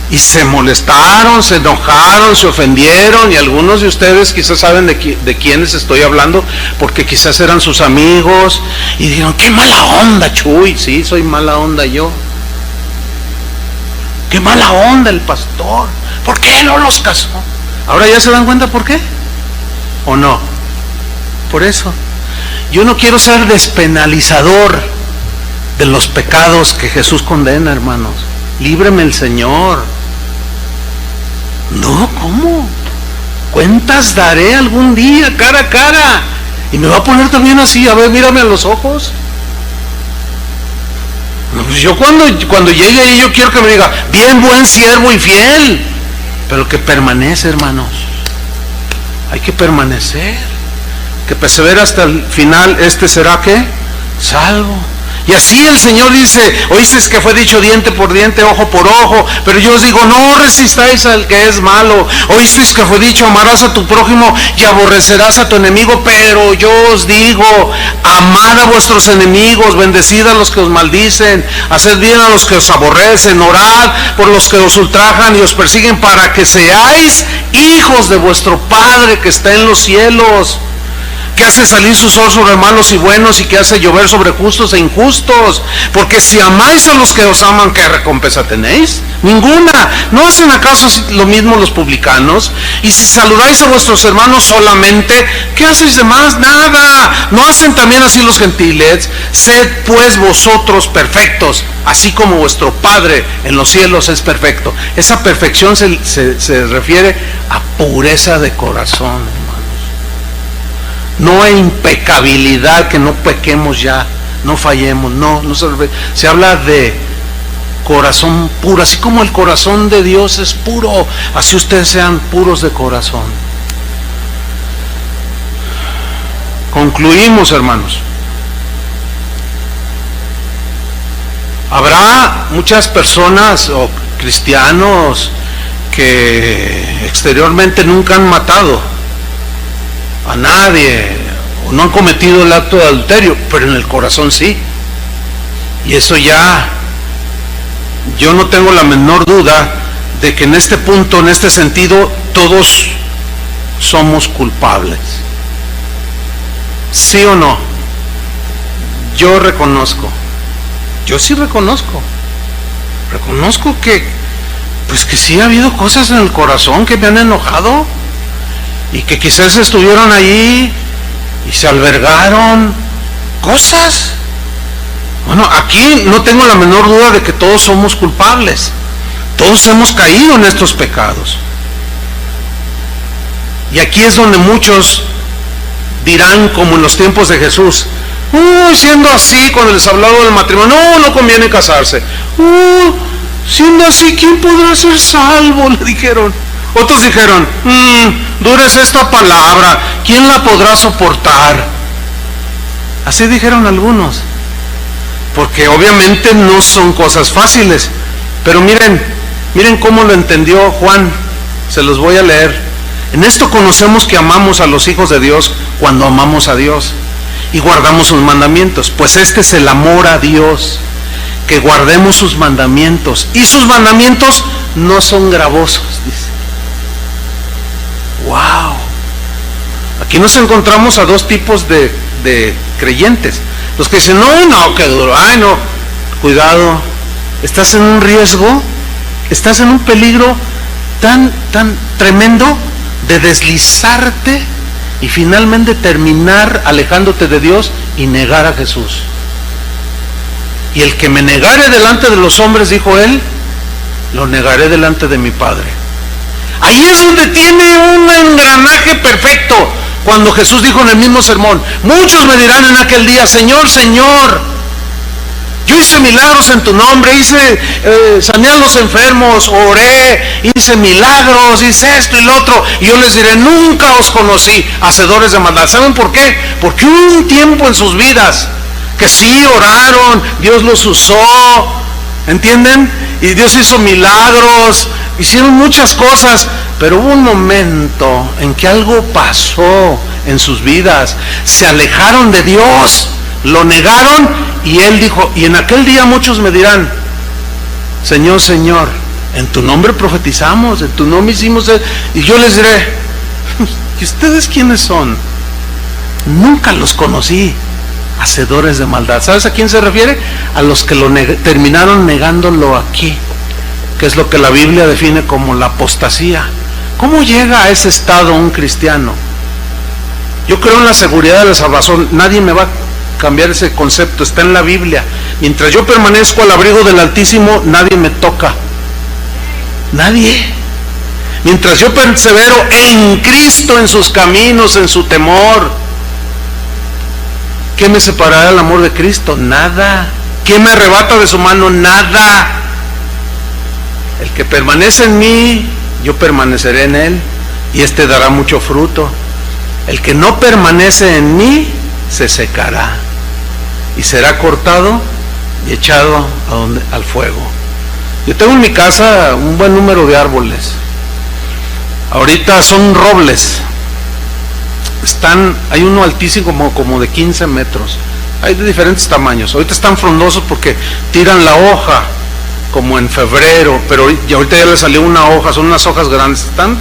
Speaker 1: Y se molestaron, se enojaron, se ofendieron, y algunos de ustedes quizás saben de quiénes estoy hablando, porque quizás eran sus amigos, y dijeron, qué mala onda, Chuy. Sí, soy mala onda yo. Qué mala onda el pastor. ¿Por qué no los casó? ¿Ahora ya se dan cuenta por qué? ¿O no? Por eso. Yo no quiero ser despenalizador de los pecados que Jesús condena, hermanos. Líbreme el Señor. No, ¿cómo? Cuentas daré algún día, cara a cara. Y me va a poner también así, a ver, mírame a los ojos. Pues yo cuando llegue ahí, yo quiero que me diga, bien, buen siervo y fiel, pero que permanece, hermanos. Hay que permanecer, que persevera hasta el final, será ¿qué? Salvo. Y así el Señor dice, oísteis que fue dicho diente por diente, ojo por ojo, pero yo os digo, no resistáis al que es malo. Oísteis que fue dicho, amarás a tu prójimo y aborrecerás a tu enemigo, pero yo os digo, amad a vuestros enemigos, bendecid a los que os maldicen, haced bien a los que os aborrecen, orad por los que os ultrajan y os persiguen, para que seáis hijos de vuestro Padre que está en los cielos, que hace salir su sol sobre malos y buenos, y que hace llover sobre justos e injustos. Porque si amáis a los que os aman, ¿qué recompensa tenéis? Ninguna. ¿No hacen acaso lo mismo los publicanos? Y si saludáis a vuestros hermanos solamente, ¿qué hacéis de más? Nada. ¿No hacen también así los gentiles? Sed pues vosotros perfectos, así como vuestro Padre en los cielos es perfecto. Esa perfección se refiere a pureza de corazón. No hay impecabilidad, que no pequemos ya, no fallemos, no se habla de corazón puro, así como el corazón de Dios es puro, así ustedes sean puros de corazón. Concluimos, hermanos. Habrá muchas personas o cristianos que exteriormente nunca han matado a nadie, o no han cometido el acto de adulterio, pero en el corazón sí. Y eso ya, yo no tengo la menor duda de que en este punto, en este sentido, todos somos culpables. ¿Sí o no? Yo reconozco, yo sí reconozco que, pues que sí ha habido cosas en el corazón que me han enojado, y que quizás estuvieron allí y se albergaron cosas. Bueno, aquí no tengo la menor duda de que todos somos culpables, todos hemos caído en estos pecados. Y aquí es donde muchos dirán, como en los tiempos de Jesús, siendo así, cuando les hablaba del matrimonio, no conviene casarse. Siendo así, ¿quién podrá ser salvo?, le dijeron. Otros dijeron, dura es esta palabra, ¿quién la podrá soportar? Así dijeron algunos, porque obviamente no son cosas fáciles. Pero miren cómo lo entendió Juan, se los voy a leer. En esto conocemos que amamos a los hijos de Dios, cuando amamos a Dios y guardamos sus mandamientos. Pues este es el amor a Dios, que guardemos sus mandamientos, y sus mandamientos no son gravosos, dice. ¡Wow! Aquí nos encontramos a dos tipos de creyentes. Los que dicen, no, qué duro, no, cuidado, estás en un riesgo, estás en un peligro tan tremendo de deslizarte y finalmente terminar alejándote de Dios y negar a Jesús. Y el que me negare delante de los hombres, dijo él, lo negaré delante de mi Padre. Ahí es donde tiene un engranaje perfecto. Cuando Jesús dijo en el mismo sermón, muchos me dirán en aquel día, Señor, Señor, yo hice milagros en tu nombre, sané a los enfermos, oré, hice milagros, hice esto y lo otro, y yo les diré, nunca os conocí, hacedores de maldad. ¿Saben por qué? Porque hubo un tiempo en sus vidas que sí oraron, Dios los usó, ¿entienden? Y Dios hizo milagros, hicieron muchas cosas, pero hubo un momento en que algo pasó en sus vidas, se alejaron de Dios, lo negaron, y Él dijo, y en aquel día muchos me dirán, Señor, Señor, en tu nombre profetizamos, en tu nombre hicimos, y yo les diré, ¿y ustedes quiénes son? Nunca los conocí, hacedores de maldad. ¿Sabes a quién se refiere? A los que terminaron negándolo aquí, que es lo que la Biblia define como la apostasía. ¿Cómo llega a ese estado un cristiano? Yo creo en la seguridad de la salvación, nadie me va a cambiar ese concepto, está en la Biblia. Mientras yo permanezco al abrigo del Altísimo, nadie me toca, nadie. Mientras yo persevero en Cristo, en sus caminos, en su temor, ¿qué me separará del amor de Cristo? Nada. ¿quién me arrebata de su mano? Nada. El que permanece en mí, yo permaneceré en él, y éste dará mucho fruto. El que no permanece en mí, se secará, y será cortado y echado al fuego. Yo tengo en mi casa un buen número de árboles. Ahorita son robles. Hay uno altísimo como de 15 metros. Hay de diferentes tamaños. Ahorita están frondosos porque tiran la hoja como en febrero, pero ahorita ya le salió una hoja, son unas hojas grandes. Están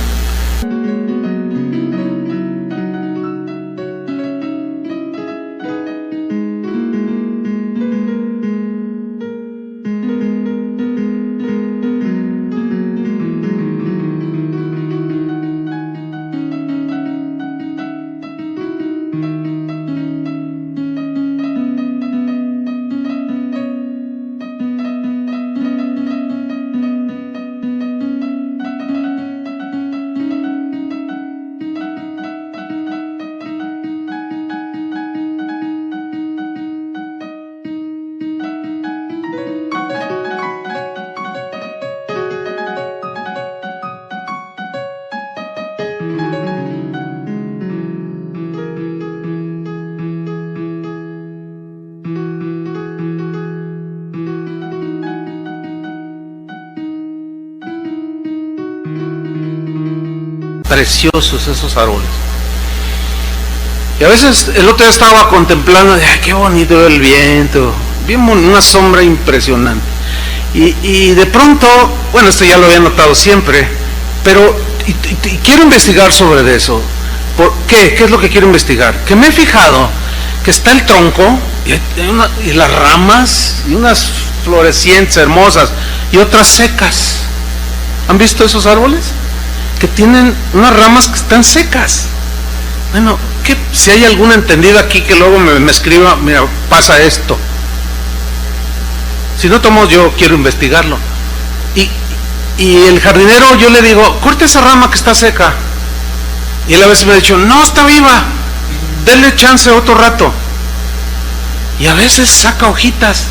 Speaker 1: preciosos esos árboles. Y a veces el otro día estaba contemplando, ay, qué bonito el viento, bien una sombra impresionante. Y de pronto, bueno, esto ya lo había notado siempre, pero quiero investigar sobre eso. ¿Por qué? ¿Qué es lo que quiero investigar? Que me he fijado que está el tronco y las ramas y unas florecientes hermosas y otras secas. ¿Han visto esos árboles? Que tienen unas ramas que están secas. Bueno, si hay algún entendido aquí que luego me escriba, mira, pasa esto. Si no tomo, yo quiero investigarlo. Y el jardinero, yo le digo, corte esa rama que está seca. Y él a veces me ha dicho, no, está viva, denle chance otro rato. Y a veces saca hojitas.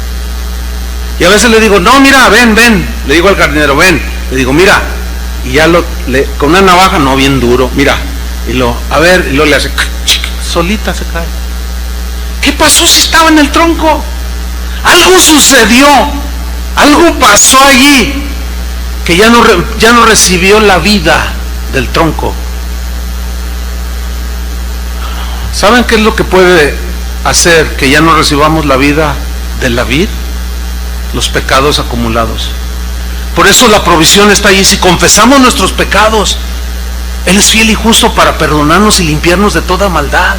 Speaker 1: Y a veces le digo, no, mira, ven, le digo al jardinero, ven. Le digo, mira, y ya con una navaja, no bien duro, mira, y luego le hace, solita se cae. ¿Qué pasó si estaba en el tronco? Algo sucedió, algo pasó allí, que ya no recibió la vida del tronco. ¿Saben qué es lo que puede hacer que ya no recibamos la vida de la vid? Los pecados acumulados. Por eso la provisión está ahí. Si confesamos nuestros pecados, Él es fiel y justo para perdonarnos y limpiarnos de toda maldad.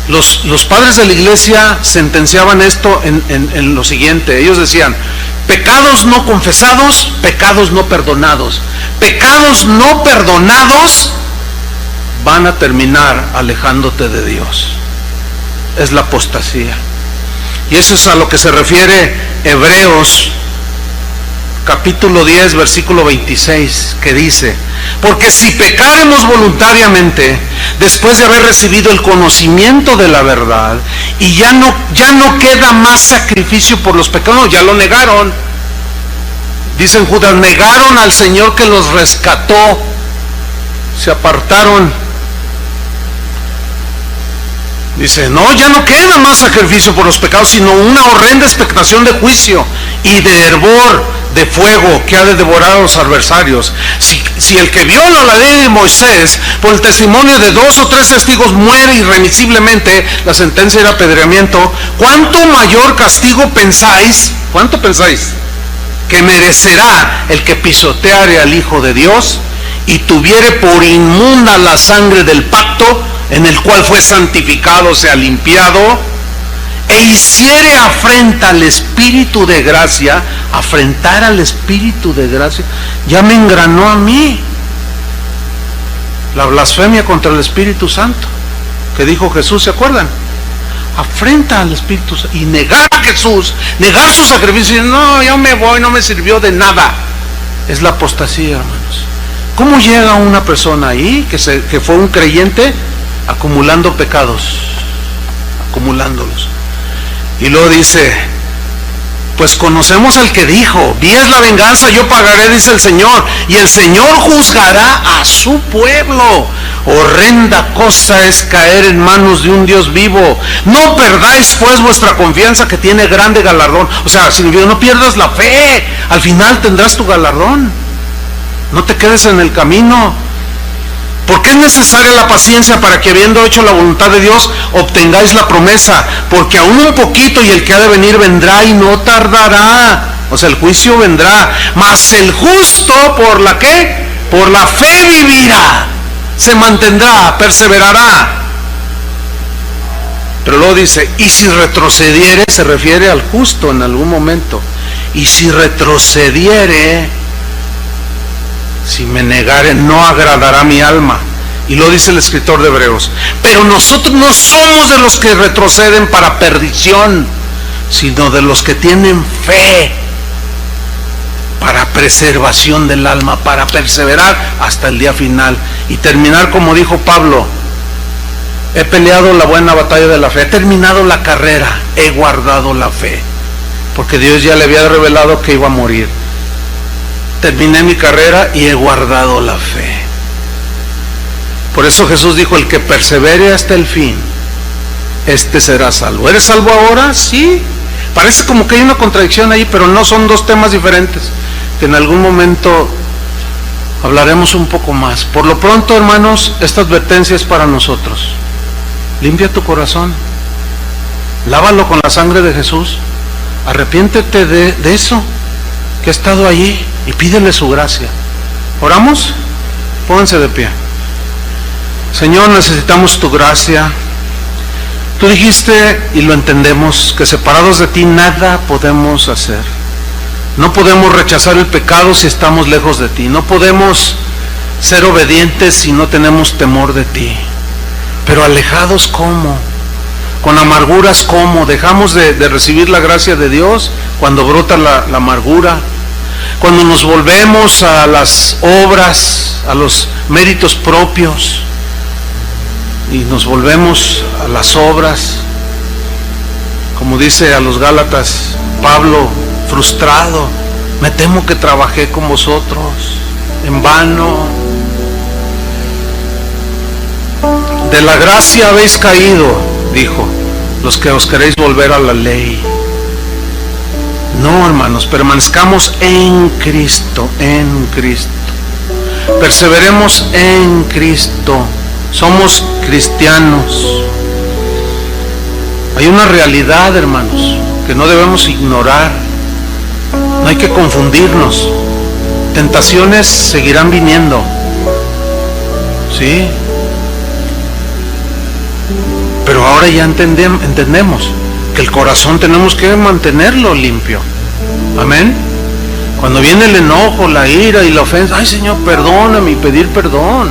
Speaker 1: Los padres de la iglesia sentenciaban esto en lo siguiente. Ellos decían, pecados no confesados, pecados no perdonados. Pecados no perdonados van a terminar alejándote de Dios. Es la apostasía. Y eso es a lo que se refiere Hebreos capítulo 10 versículo 26, que dice, porque si pecáremos voluntariamente después de haber recibido el conocimiento de la verdad, y ya no queda más sacrificio por los pecados, ya lo negaron. Dicen Judas, negaron al Señor que los rescató, se apartaron. Dice, no, ya no queda más sacrificio por los pecados, sino una horrenda expectación de juicio y de hervor de fuego que ha de devorar a los adversarios. Si el que viola la ley de Moisés por el testimonio de 2 o 3 testigos muere irremisiblemente, la sentencia era apedreamiento, ¿cuánto mayor castigo pensáis? ¿Cuánto pensáis que merecerá el que pisoteare al Hijo de Dios y tuviere por inmunda la sangre del pacto en el cual fue santificado, sea limpiado, e hiciere afrenta al Espíritu de gracia? Afrentar al Espíritu de gracia ya me engranó a mí. La blasfemia contra el Espíritu Santo que dijo Jesús, ¿se acuerdan? Afrenta al Espíritu Santo y negar a Jesús, negar su sacrificio. No, yo me voy, no me sirvió de nada. Es la apostasía, hermanos. ¿Cómo llega una persona ahí que fue un creyente acumulando pecados, acumulándolos? Y luego dice, pues conocemos al que dijo, mía es la venganza, yo pagaré, dice el Señor, y el Señor juzgará a su pueblo. Horrenda cosa es caer en manos de un Dios vivo. No perdáis pues vuestra confianza, que tiene grande galardón. O sea, significa, no pierdas la fe, al final tendrás tu galardón. No te quedes en el camino. Porque es necesaria la paciencia, para que, habiendo hecho la voluntad de Dios, obtengáis la promesa. Porque aún un poquito, y el que ha de venir vendrá y no tardará. O sea, el juicio vendrá. Mas el justo, ¿por la qué? Por la fe vivirá. Se mantendrá, perseverará. Pero luego dice, y si retrocediere, se refiere al justo en algún momento. Y si retrocediere, si me negare, no agradará mi alma. Y lo dice el escritor de Hebreos. Pero nosotros no somos de los que retroceden para perdición, sino de los que tienen fe para preservación del alma, para perseverar hasta el día final y terminar, como dijo Pablo: he peleado la buena batalla de la fe, he terminado la carrera, he guardado la fe, porque Dios ya le había revelado que iba a morir. Terminé mi carrera y he guardado la fe. Por eso Jesús dijo: el que persevere hasta el fin, este será salvo. ¿Eres salvo ahora? Sí. Parece como que hay una contradicción ahí, pero no, son dos temas diferentes, que en algún momento hablaremos un poco más. Por lo pronto, hermanos, esta advertencia es para nosotros. Limpia tu corazón, lávalo con la sangre de Jesús, arrepiéntete de eso que ha estado allí y pídele su gracia. ¿Oramos? Pónganse de pie. Señor, necesitamos tu gracia. Tú dijiste, y lo entendemos, que separados de ti nada podemos hacer. No podemos rechazar el pecado si estamos lejos de ti. No podemos ser obedientes si no tenemos temor de ti. Pero alejados, ¿cómo? Con amarguras, ¿cómo? Dejamos de recibir la gracia de Dios cuando brota la amargura. Cuando nos volvemos a las obras, a los méritos propios, y nos volvemos a las obras, como dice a los Gálatas Pablo, frustrado: me temo que trabajé con vosotros en vano. De la gracia habéis caído, dijo, los que os queréis volver a la ley. No, hermanos, permanezcamos en Cristo, en Cristo. Perseveremos en Cristo. Somos cristianos. Hay una realidad, hermanos, que no debemos ignorar. No hay que confundirnos. Tentaciones seguirán viniendo, ¿sí? Pero ahora ya entendemos que el corazón tenemos que mantenerlo limpio. Amén. Cuando viene el enojo, la ira y la ofensa, ay, Señor, perdóname, y pedir perdón.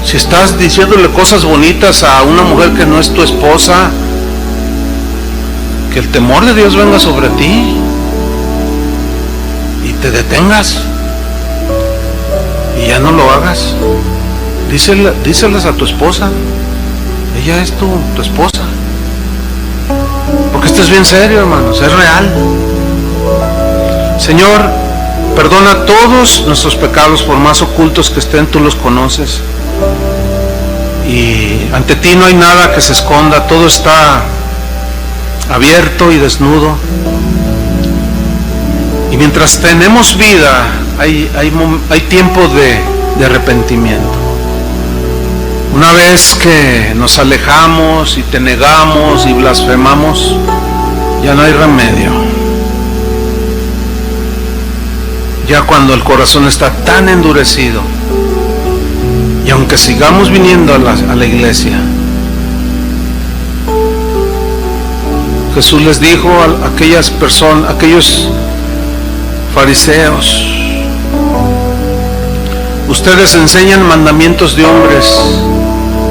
Speaker 1: Si estás diciéndole cosas bonitas a una mujer que no es tu esposa, que el temor de Dios venga sobre ti y te detengas y ya no lo hagas. Díselas a tu esposa, ella es tu esposa, porque esto es bien serio, hermanos, es real. Señor, perdona todos nuestros pecados, por más ocultos que estén, tú los conoces. Y ante ti no hay nada que se esconda, todo está abierto y desnudo. Y mientras tenemos vida, hay tiempo de arrepentimiento. Una vez que nos alejamos y te negamos y blasfemamos, ya no hay remedio. Ya cuando el corazón está tan endurecido, y aunque sigamos viniendo a la iglesia, Jesús les dijo a aquellas personas, aquellos fariseos: ustedes enseñan mandamientos de hombres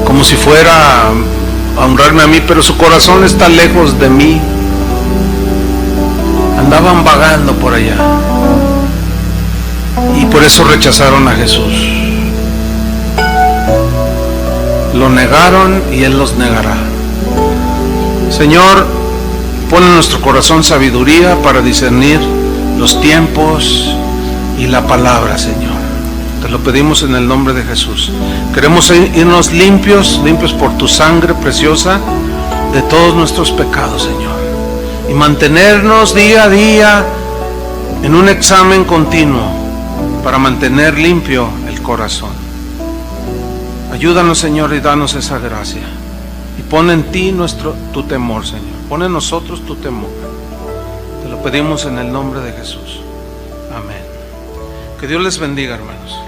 Speaker 1: como si fuera a honrarme a mí, pero su corazón está lejos de mí. Andaban vagando por allá y por eso rechazaron a Jesús. Lo negaron y Él los negará. Señor, pon en nuestro corazón sabiduría para discernir los tiempos y la palabra, Señor. Te lo pedimos en el nombre de Jesús. Queremos irnos limpios por tu sangre preciosa de todos nuestros pecados, Señor. Y mantenernos día a día en un examen continuo para mantener limpio el corazón. Ayúdanos, Señor, y danos esa gracia. Y pon en ti tu temor, Señor. Pon en nosotros tu temor. Te lo pedimos en el nombre de Jesús. Amén. Que Dios les bendiga, hermanos.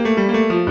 Speaker 2: Amén.